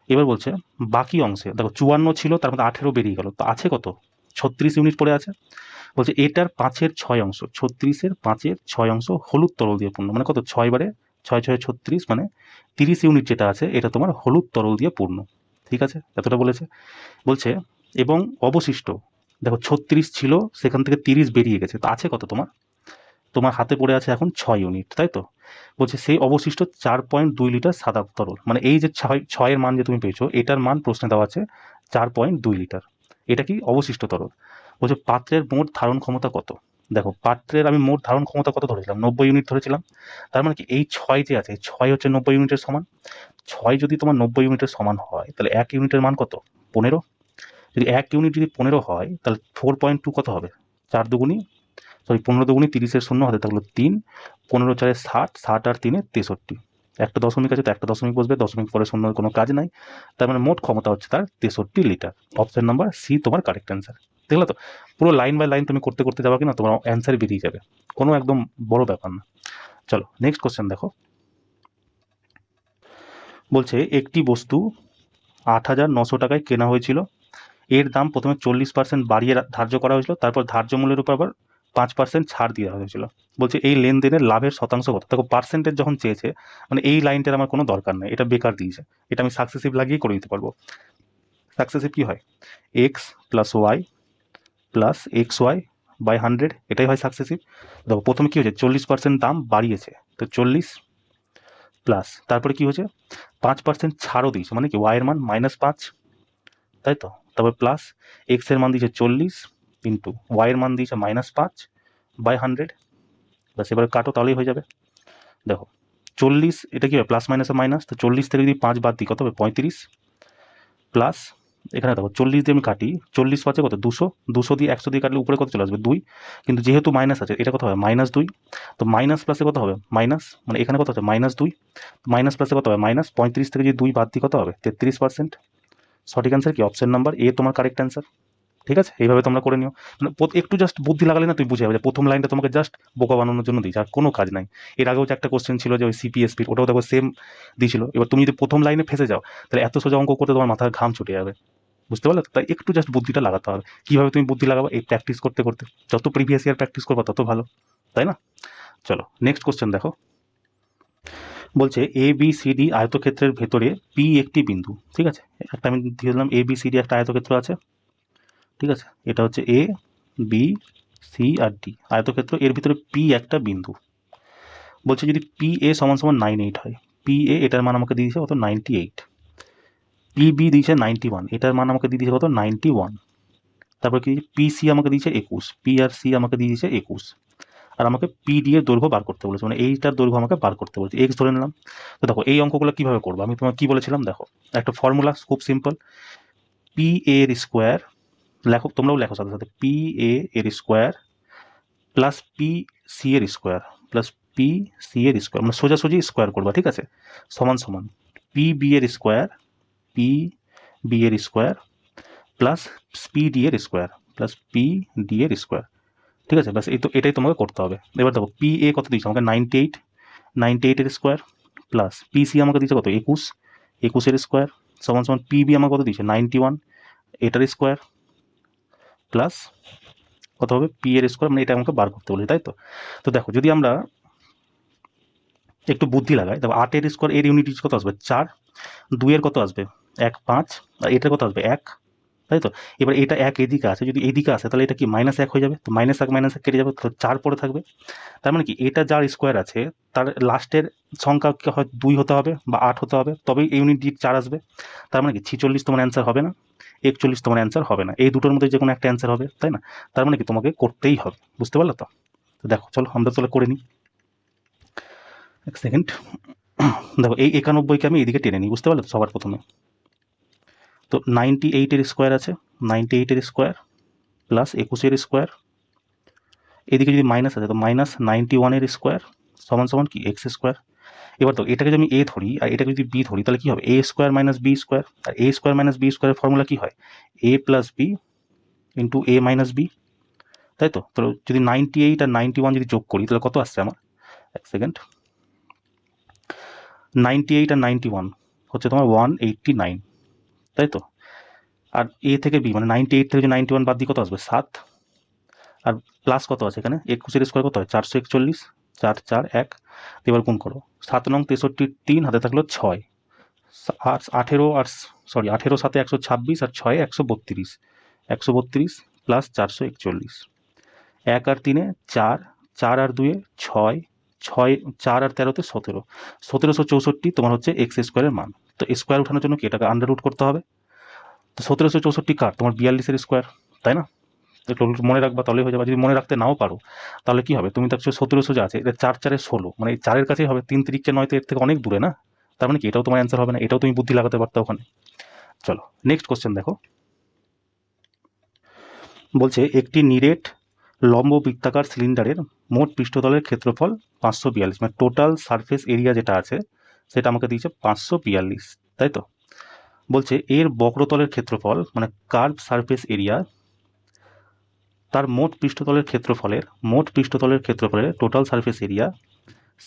এবার বলছে বাকি অংশে দেখো 54 ছিল, তার মধ্যে 18 বেরিয়ে গেল, তো আছে কত 36 ইউনিট পড়ে আছে। বলছে এটার 5/6 অংশ, 36-এর 5/6 অংশ হলুদ তরল দিয়ে পূর্ণ, মানে কত 6 বারে 6 6 36, মানে 30 ইউনিট যেটা আছে এটা তোমার হলুদ তরল দিয়ে পূর্ণ। ঠিক আছে, এতটা বলেছে। বলছে এবং অবশিষ্ট, দেখো 36 ছিল সেখান থেকে 30 বেরিয়ে গেছে, তো আছে কত তোমার, তোমার হাতে পড়ে আছে এখন 6 ইউনিট, তাই তো। বলছে সেই অবশিষ্ট 4.2 লিটার সাদা তরল, মানে এই যে 6 এর মান যে তুমি পেয়েছো এটার মান প্রশ্নে দেওয়া আছে 4.2 লিটার, এটা কি অবশিষ্ট তরল। বলছে পাত্রের মোট ধারণ ক্ষমতা কত, দেখো পাত্রের আমি মোট ধারণ ক্ষমতা কত ধরেছিলাম 90 ইউনিট ধরেছিলাম, তার মানে কি এই 6 যে আছে 6 হচ্ছে 90 ইউনিটের সমান, 6 যদি তোমার 90 ইউনিটের সমান হয় তাহলে 1 ইউনিটের মান কত 15, যদি 1 ইউনিট যদি 15 হয় তাহলে 4.2 কত হবে 4 দুগুণী, সরি 15 দুগুণী 30-এর শূন্য হাতে থাকলো 3, 15 4 60, 60 আর 3 63, একটা দশমিক আছে তো একটা দশমিক বসবে, দশমিক পরে শূন্য কোনো কাজ নাই, তার মানে মোট ক্ষমতা হচ্ছে তার 63 লিটার। অপশন নাম্বার সি তোমার কারেক্ট অ্যান্সার। দেখলে তো, পুরো লাইন বাই লাইন তুমি করতে করতে যাবা কিনা তোমার অ্যান্সার বেরিয়ে যাবে, কোনো একদম বড় ব্যাপার না। চলো নেক্সট কোশ্চেন দেখো, বলছে একটি বস্তু 8,900 টাকায় কেনা হয়েছিল, এর দাম প্রথমে 40% বাড়িয়ে ধার্য করা হয়েছিল, তারপর ধার্য মূল্যের উপর আবার 5% ছাড় দেওয়া হয়েছিল। বলছে এই লেনদেনের লাভের শতাংশ কত, দেখো পার্সেন্টেজ যখন চেয়েছে মানে এই লাইনটার আমার কোনো দরকার নেই, এটা বেকার দিয়েছে, এটা আমি সাকসেসিভ লাগিয়ে করে দিতে পারবো। সাকসেসিভ কি হয় x plus y plus x y by 100, এটাই হয় সাকসেসিভ। দেখো প্রথমে কি হয়েছে 40% দাম বাড়িয়েছে, তো 40 প্লাস তারপরে কি হয়েছে 5% ছাড়ও দিয়েছে, মানে কি ওয়াইয়ের মান -5, তাই তো, তারপর প্লাস এক্স এর মান দিয়েছে 40 ইন্টু ওয়াই এর মান দিয়েছে -5 বাই 100, ব্যাস এবারে কাটো তাহলেই হয়ে যাবে। দেখো 40 এটা কি হয় প্লাস মাইনাসে মাইনাস, তো 40 থেকে যদি 5 বাদ দিই কত হবে 35, প্লাস এখানে দেখো 40 দিয়ে আমি কাটি 40 পাঁচে কত 200, 200 দিয়ে 100 দিয়ে কাটলে উপরে কত চলে আসবে 2, কিন্তু যেহেতু মাইনাস আছে এটা কত হবে -2, তো মাইনাস প্লাসে কত হবে মাইনাস, মানে এখানে কত হচ্ছে -2, মাইনাস প্লাসে কত হবে -35 থেকে যদি 2 বাদ দিই কত হবে 33%। সঠিক অ্যান্সার কি অপশন নাম্বার এ তোমার কারেক্ট অ্যান্সার। ঠিক আছে, এইভাবে তোমরা করে নিও। মানে একটু জাস্ট বুদ্ধি লাগালে না, তুই বুঝে যাবে যে প্রথম লাইনটা তোমাকে জাস্ট বোকা বানানোর জন্য দিয়েছে, আর কোনো কাজ নাই। এর আগেও যে একটা কোশ্চেন ছিল যে ওই সিপিএসপির, ওটাও দেখো সেম দিয়েছিল। এবার তুমি যদি প্রথম লাইনে ফেসে যাও, তাহলে এত সোজা অঙ্ক করতে তোমার মাথার ঘাম ছুটে যাবে, বুঝতে পারলে? তাই একটু জাস্ট বুদ্ধিটা লাগাতে হবে। কীভাবে তুমি বুদ্ধি লাগাবে? এই প্র্যাকটিস করতে করতে, যত প্রিভিয়াস ইয়ার প্র্যাকটিস করবা তত ভালো, তাই না? চলো নেক্সট কোশ্চেন দেখো। বলছে এ বি সি ডি আয়তক্ষেত্রের ভেতরে পি একটি বিন্দু, ঠিক আছে? একটা আমি দিয়ে দিলাম এ বি সি ডি একটা আয়তক্ষেত্র আছে, ঠিক আছে? এটা হচ্ছে A B C R D আয়তক্ষেত্র, এর ভিতরে পি একটা বিন্দু। বলছে যদি পি এ সমান সমান 98 হয়, পি এ এটার মান আমাকে দিয়ে দিয়েছে কত 98, পি বি দিয়েছে 91, এটার মান আমাকে দিয়ে দিয়েছে কত 91, তারপর কি পি সি আমাকে দিয়েছে 21, পি আর সি আমাকে দিয়ে দিয়েছে 21, আর আমাকে পি ডি এর দৈর্ঘ্য বার করতে বলেছে, মানে এইটার দৈর্ঘ্য আমাকে বার করতে বলেছে, এক্স ধরে নিলাম। তো দেখো এই অঙ্কগুলো কীভাবে করবো, আমি তোমাকে কী বলেছিলাম দেখো, একটা ফর্মুলা খুব সিম্পল, পি এর স্কোয়ার, লেখো তোমরাও লেখো সাথে সাথে, পি এ এর স্কোয়ার প্লাস পি সি এর স্কোয়ার প্লাস পি সি এর স্কোয়ার, মানে সোজাসুজি স্কোয়ার করবা, ঠিক আছে? সমান সমান পি বি এর স্কোয়ার, পি বি এর স্কোয়ার প্লাস পি ডি এর স্কোয়ার প্লাস পি ডি এর স্কোয়ার, ঠিক আছে? ব্যাস এই তো, এটাই তোমাকে করতে হবে। এবার দেখো পি এ কত দিয়েছে আমাকে 98, 98 এর স্কোয়ার প্লাস পি সি আমাকে দিয়েছে কত 21, 21 এর স্কোয়ার সমান সমান পি বি আমাকে কত দিয়েছে 91, এটার স্কোয়ার প্লাস কত হবে পি এর স্কোয়ার, মানে এটা আমাকে বার করতে বলি, তাই তো? তো দেখো যদি আমরা একটু বুদ্ধি লাগাই, দেখো 8 এর স্কোয়ার এর ইউনিট কত আসবে 4, 2 এর কত আসবে 1 5, আর এটার কত আসবে 1, তাই তো? এবার এটা 1 এদিকে আছে, যদি এইদিকে আসে তাহলে এটা কি -1 হয়ে যাবে, তো -1 কেটে যাবে, তো 4 পরে থাকবে। তার মানে কি এটা যার স্কোয়ার আছে তার লাস্টের সংখ্যা হয় 2 হতে হবে বা 8 হতে হবে, তবেই ইউনিট ডিট 4 আসবে। তার মানে কি 46 তোমার অ্যান্সার হবে না, 41 তোমার অ্যান্সার হবে না, এই দুটোর মধ্যে যে কোনো একটা অ্যান্সার হবে, তাই না? তার মানে কি তোমাকে করতেই হবে, বুঝতে পারলে তো? তো দেখো চলো আমরা তাহলে করে নিই, এক সেকেন্ড। দেখো এই 91কে আমি এইদিকে টেনে নিই, বুঝতে পারলে তো? সবার প্রথমে তো 98 এর স্কোয়ার আছে, 98 এর স্কোয়ার প্লাস 21 এর স্কোয়ার, এদিকে যদি মাইনাস আছে তো -91 এর স্কোয়ার সমান সমান কি এক্স স্কোয়ার। এবার তো এটাকে যদি আমি এ ধরি আর এটাকে যদি বি ধরি, তাহলে কি হবে এ স্কোয়ার মাইনাস বি স্কোয়ার, আর এ স্কোয়ার মাইনাস বি স্কোয়ারের ফর্মুলা কি হয় এ প্লাস বি ইন্টু এ মাইনাস বি, তাই তো? তো যদি 98 আর 91 যদি যোগ করি তাহলে কত আসছে আমার, এক সেকেন্ড, 98 আর 91 হচ্ছে তোমার 189, তাই তো? আর এ থেকে বি মানে 98 থেকে যদি 91 বাদ দিয়ে কত আসবে 7, আর প্লাস কত আছে এখানে 21 এর স্কোয়ার কত হয় 441, 4 4 1, এবার গুণ করো 7 নং 63 3 হাতে থাকলো 6, আর 18 আর সরি 18 সাথে 126 আর 6 132, 132 প্লাস 441, 1 আর 3 4, 4 আর 2 6, 6 4 আর 13 17, 1764 তোমার হচ্ছে এক্স স্কোয়ারের মান। তো স্কোয়ার উঠানোর জন্য কি এটাকে আন্ডার রুট করতে হবে, তো 1764 কার তোমার 42 এর স্কোয়ার, তাই না? একটু মনে রাখবা তাহলে হয়ে যাবে, যদি মনে রাখতে নাও পারো তাহলে কি হবে, তুমি দেখছো 1700 যা আছে এটা 4 4 16, মানে 4-এর কাছেই হবে, 3 3 9 তো এর থেকে অনেক দূরে না, তার মানে কি এটাও তোমার অ্যান্সার হবে না, এটাও তুমি বুদ্ধি লাগাতে পারতো ওখানে। চলো নেক্সট কোশ্চেন দেখো। বলছে একটি নিরেট লম্ব বৃত্তাকার সিলিন্ডারের মোট পৃষ্ঠতলের ক্ষেত্রফল 542, মানে টোটাল সারফেস এরিয়া যেটা আছে সেটা আমাকে দিয়েছে 542, তাই তো? বলছে এর বক্রতলের ক্ষেত্রফল মানে কার্ভ সারফেস এরিয়া, তার মোট পৃষ্ঠতলের ক্ষেত্রফলের টোটাল সারফেস এরিয়া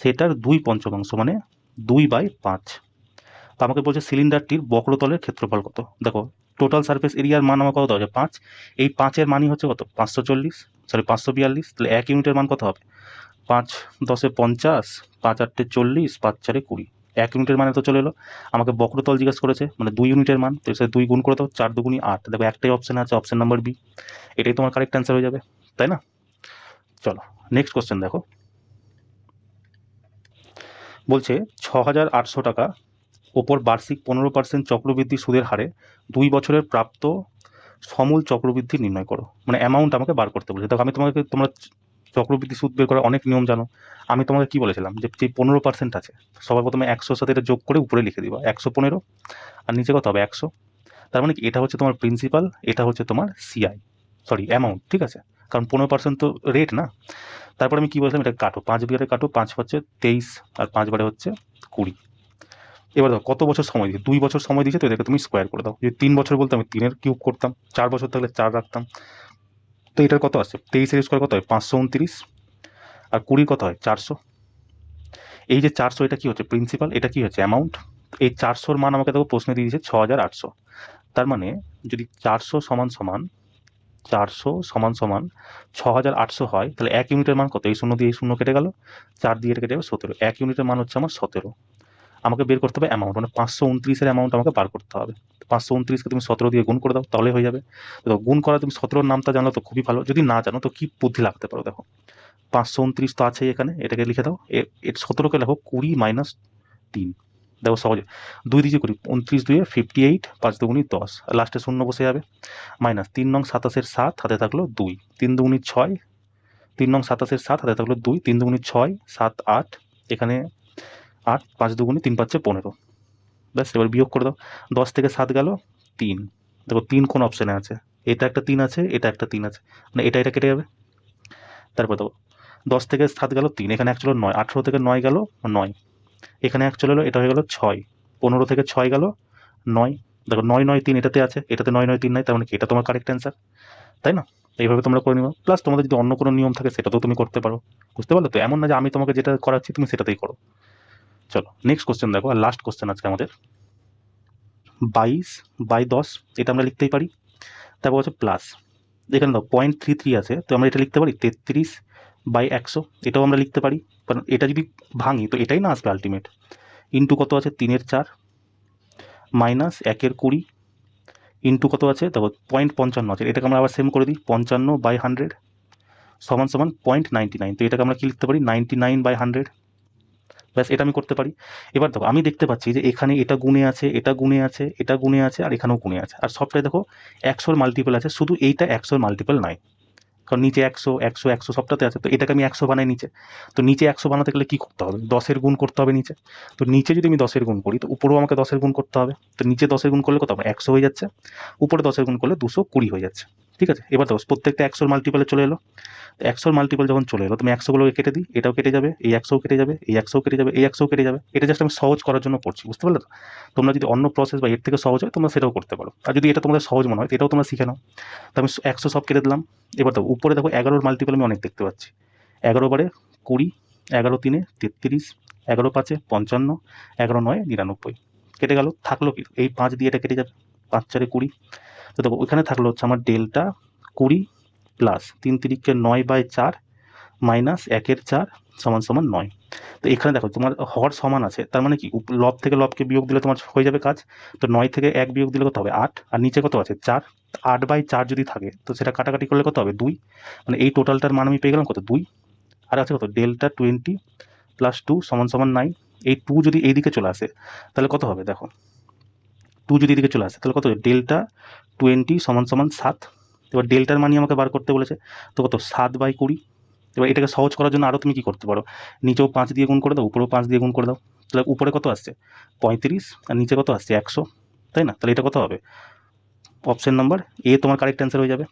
সেটার 2/5 মানে 2/5। তো আমাকে বলছে সিলিন্ডারটির বক্রতলের ক্ষেত্রফল কত। দেখো টোটাল সারফেস এরিয়ার মান আমার কত দেওয়া আছে 5, এই 5-এর মানই হচ্ছে কত 542, তাহলে 1 ইউনিটের মান কত হবে 5 10 50, 5 8 40, 5 4 20, 1 ইউনিটের মানে তো চলে এলো। আমাকে বক্রতল জিজ্ঞেস করেছে মানে 2 ইউনিটের মান, তো এর 2 গুণ করে দাও, 4 2 8, দেখো একটাই অপশন আছে, অপশন নাম্বার বি, এটাই তোমার কারেক্ট অ্যান্সার হয়ে যাবে, তাই না? চলো নেক্সট কোশ্চেন দেখো। বলছে 6,800 টাকা ওপর বার্ষিক 15% চক্রবৃদ্ধি সুদের হারে 2 বছরের প্রাপ্ত সমূল চক্রবৃদ্ধি নির্ণয় করো, মানে অ্যামাউন্ট আমাকে বার করতে বলেছে। দেখো আমি তোমাকে, তোমরা চক্রবৃদ্ধি সুদ বের করার অনেক নিয়ম জানো, আমি তোমাকে কি বলেছিলাম যে 15% আছে সবার প্রথমে 100 সাথে এটা যোগ করে উপরে লিখে দিবা 115, আর নিচে কত হবে 100, তার মানে কি এটা হচ্ছে তোমার প্রিন্সিপাল, এটা হচ্ছে তোমার সিআই, সরি অ্যামাউন্ট, ঠিক আছে? কারণ 15% তো রেট না। তারপর আমি কি বলছিলাম, এটা কাটো 5 বারে কাটো, 5 হচ্ছে 23 আর 5 বারে হচ্ছে 20, এবার দেখো কত বছর সময় দিয়েছে, 2 বছর সময় দিয়েছে, তো এটাকে তুমি স্কোয়ার করে দাও। যদি 3 বছর বলতে আমি 3-এর কিউব করতাম, 4 বছর থাকলে 4 রাখতাম। তো এটার কত আসছে, 23-এর স্কোয়ার কত হয় 529, আর 20 কত হয় 400। এই যে 400 এটা কি হচ্ছে প্রিন্সিপাল, এটা কি হচ্ছে অ্যামাউন্ট। এই 400-র মান আমাকে দেখো প্রশ্নে দিয়ে দিয়েছে 6800। তার মানে যদি 400 সমান সমান 6800 হয়, তাহলে 1 ইউনিটের মান কত, এই শূন্য দিয়ে এই শূন্য কেটে গেল, 4 দিয়ে এটা কেটে যাবে 17, 1 ইউনিটের মান হচ্ছে আমার 17। আমাকে বের করতে হবে অ্যামাউন্ট, মানে 529-এর অ্যামাউন্ট আমাকে বার করতে হবে। 529-কে তুমি 17 দিয়ে গুণ করে দাও, তাহলে হয়ে যাবে। তো গুণ করা, তুমি 17-র নামটা জানলো তো খুবই ভালো, যদি না জানো তো কি বুদ্ধি লাগতে পারো, দেখো 529 তো আছেই এখানে, এটাকে লিখে দাও, 17কে লেখো 20 মাইনাস 3, দেখো সহজে 2 দিয়ে 20, 29 2 58, 5 দুগুণি 10, লাস্টে শূন্য বসে যাবে, মাইনাস 3 নং 27-এর 7, হাতে থাকলো 2, 3 দুগুণি 6, 3 নং 27-এর 7, হাতে থাকলো 2, 3 দুগুণি 6, 7 8, এখানে 8, 5 দুগুণি 3 5 15, ব্যাস এবার বিয়োগ করে দাও। 10 থেকে 7 গেল 3, দেখো 3 কোন অপশানে আছে, এটা একটা 3 আছে, এটা একটা 3 আছে, মানে এটা কেটে যাবে। তারপর দেখো 10 থেকে 7 গেল 3, এখানে এক চলো 9, 18 থেকে 9 গেল 9, এখানে এক চলে এলো, এটা হয়ে গেল 6, 15 থেকে 6 গেল 9, দেখো 9 9 3 এটাতে আছে, এটাতে 9 9 3 নাই, তার মানে কি এটা তোমার কারেক্ট অ্যান্সার, তাই না। এইভাবে তোমরা করে নিও, প্লাস তোমাদের যদি অন্য কোনো নিয়ম থাকে সেটাতেও তুমি করতে পারো, বুঝতে পারলে তো, এমন না যে আমি তোমাকে যেটা করাচ্ছি তুমি সেটাতেই করো। চলো নেক্সট কোশ্চেন দেখো, আর লাস্ট কোশ্চেন আজকে আমাদের, 22/10 এটা আমরা লিখতেই পারি। তারপর হচ্ছে প্লাস, এখানে দাও 0.33 আছে, তো আমরা এটা লিখতে পারি 33/100, এটাও আমরা লিখতে পারি, কারণ এটা যদি ভাঙি তো এটাই না আসবে আলটিমেট। ইন্টু কত আছে 3-এর 4, মাইনাস 1-এর 20, ইন্টু কত আছে দেখো 0.55 আছে, এটাকে আমরা আবার সেম করে দিই 55/100 সমান সমান 0.99, তো এটাকে আমরা কি লিখতে পারি 99/100, ব্যাস এটা আমি করতে পারি। এবার দেখো আমি দেখতে পাচ্ছি যে এখানে এটা গুণে আছে, এটা গুণে আছে, এটা গুণে আছে, আর এখানেও গুণে আছে, আর সবটাই দেখো 100-র মাল্টিপল আছে, শুধু এইটা 100-র মাল্টিপল নাই, কারণ নিচে 100 100 100 সবটাতে আছে, তো এটাকে আমি 100 বানাই নিচে। তো নিচে 100 বানাতে গেলে কি করতে হবে, 10-এর গুণ করতে হবে নিচে। তো নিচে যদি আমি 10-এর গুণ করি তো উপরেও আমাকে 10-এর গুণ করতে হবে, তো নিচে 10-এর গুণ করলে কত হবে 100 হয়ে যাচ্ছে, উপরে 10-এর গুণ করলে 220 হয়ে যাচ্ছে, ঠিক আছে। এবার দেখো প্রত্যেকটা 100-র মাল্টিপলে চলে এলো, তো 100-র মাল্টিপল যখন চলে এলো তুমি 100গুলোকে কেটে দিই, এটাও কেটে যাবে, এই 100 কেটে যাবে, এই 100 কেটে যাবে, এই 100 কেটে যাবে, এটা জাস্ট আমি সহজ করার জন্য করছি, বুঝতে পারলে তো। তোমরা যদি অন্য প্রসেস বা এর থেকে সহজ হয় তোমরা সেটাও করতে পারো, আর যদি এটা তোমাদের সহজ মনে হয় এটাও তোমরা শিখে নাও। তো আমি 100 সব কেটে দিলাম। এবার দেখো উপরে দেখো 11-র মাল্টিপল আমি অনেক দেখতে পাচ্ছি, 11 বারে 20, 11 3-এ 33, 11 5-এ 55, 11 9-এ 99, কেটে গেল, থাকলো কি এই 5 দিয়ে এটা কেটে যাবে, 5 4-এ 20, তো দেখো ওইখানে থাকলো হচ্ছে আমার ডেল্টা 20 প্লাস 3 3-কে 9/4 মাইনাস 1-এর 4 সমান সমান 9। তো এখানে দেখো তোমার হর সমান আছে, তার মানে কি লব থেকে লবকে বিয়োগ দিলে তোমার হয়ে যাবে কাজ। তো 9 থেকে 1 বিয়োগ দিলে কত হবে 8, আর নিচে কত আছে 4, 8/4 যদি থাকে তো সেটা কাটাকাটি করলে কত হবে 2, মানে এই টোটালটার মান আমি পেয়ে গেলাম কত 2, আর আছে কত ডেল্টা 20 প্লাস 2 সমান সমান 9, এই 2 যদি এইদিকে চলে আসে তাহলে কত হবে দেখো, 2 যদি এদিকে চলে আসে তাহলে কত ডেল্টা 20 সমান সমান 7, এবার ডেল্টার মানই আমাকে বার করতে বলেছে, তো কত 7/20। এবার এটাকে সহজ করার জন্য আরও তুমি কি করতে পারো, নিচেও 5 দিয়ে গুণ করে দাও, উপরেও 5 দিয়ে গুণ করে দাও, তাহলে উপরে কত আসছে 35, আর নিচে কত আসছে 100, তাই না, তাহলে এটা কত হবে অপশন নাম্বার এ তোমার কারেক্ট অ্যান্সার হয়ে যাবে।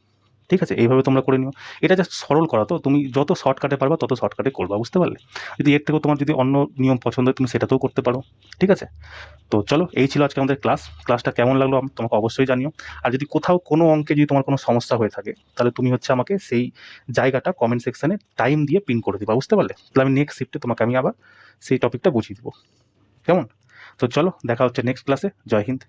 ঠিক আছে, এইভাবে তোমরা করে নিও, এটা জাস্ট সরল করা, তো তুমি যত শর্টকাটে পারবা তত শর্টকাটে করবা, বুঝতে পারলে। যদি এর থেকেও তোমার যদি অন্য নিয়ম পছন্দ হয় তুমি সেটাতেও করতে পারো, ঠিক আছে। তো চলো এই ছিল আজকে আমাদের ক্লাসটা কেমন লাগলো তোমাকে অবশ্যই জানিও, আর যদি কোথাও কোনো অঙ্কে যদি তোমার কোনো সমস্যা হয়ে থাকে তাহলে তুমি হচ্ছে আমাকে সেই জায়গাটা কমেন্ট সেকশানে টাইম দিয়ে পিন করে দিবা, বুঝতে পারলে, তাহলে আমি নেক্সট শিফটে তোমাকে আমি আবার সেই টপিকটা বুঝিয়ে দেবো, কেমন। তো চলো দেখা হচ্ছে নেক্সট ক্লাসে, জয় হিন্দ।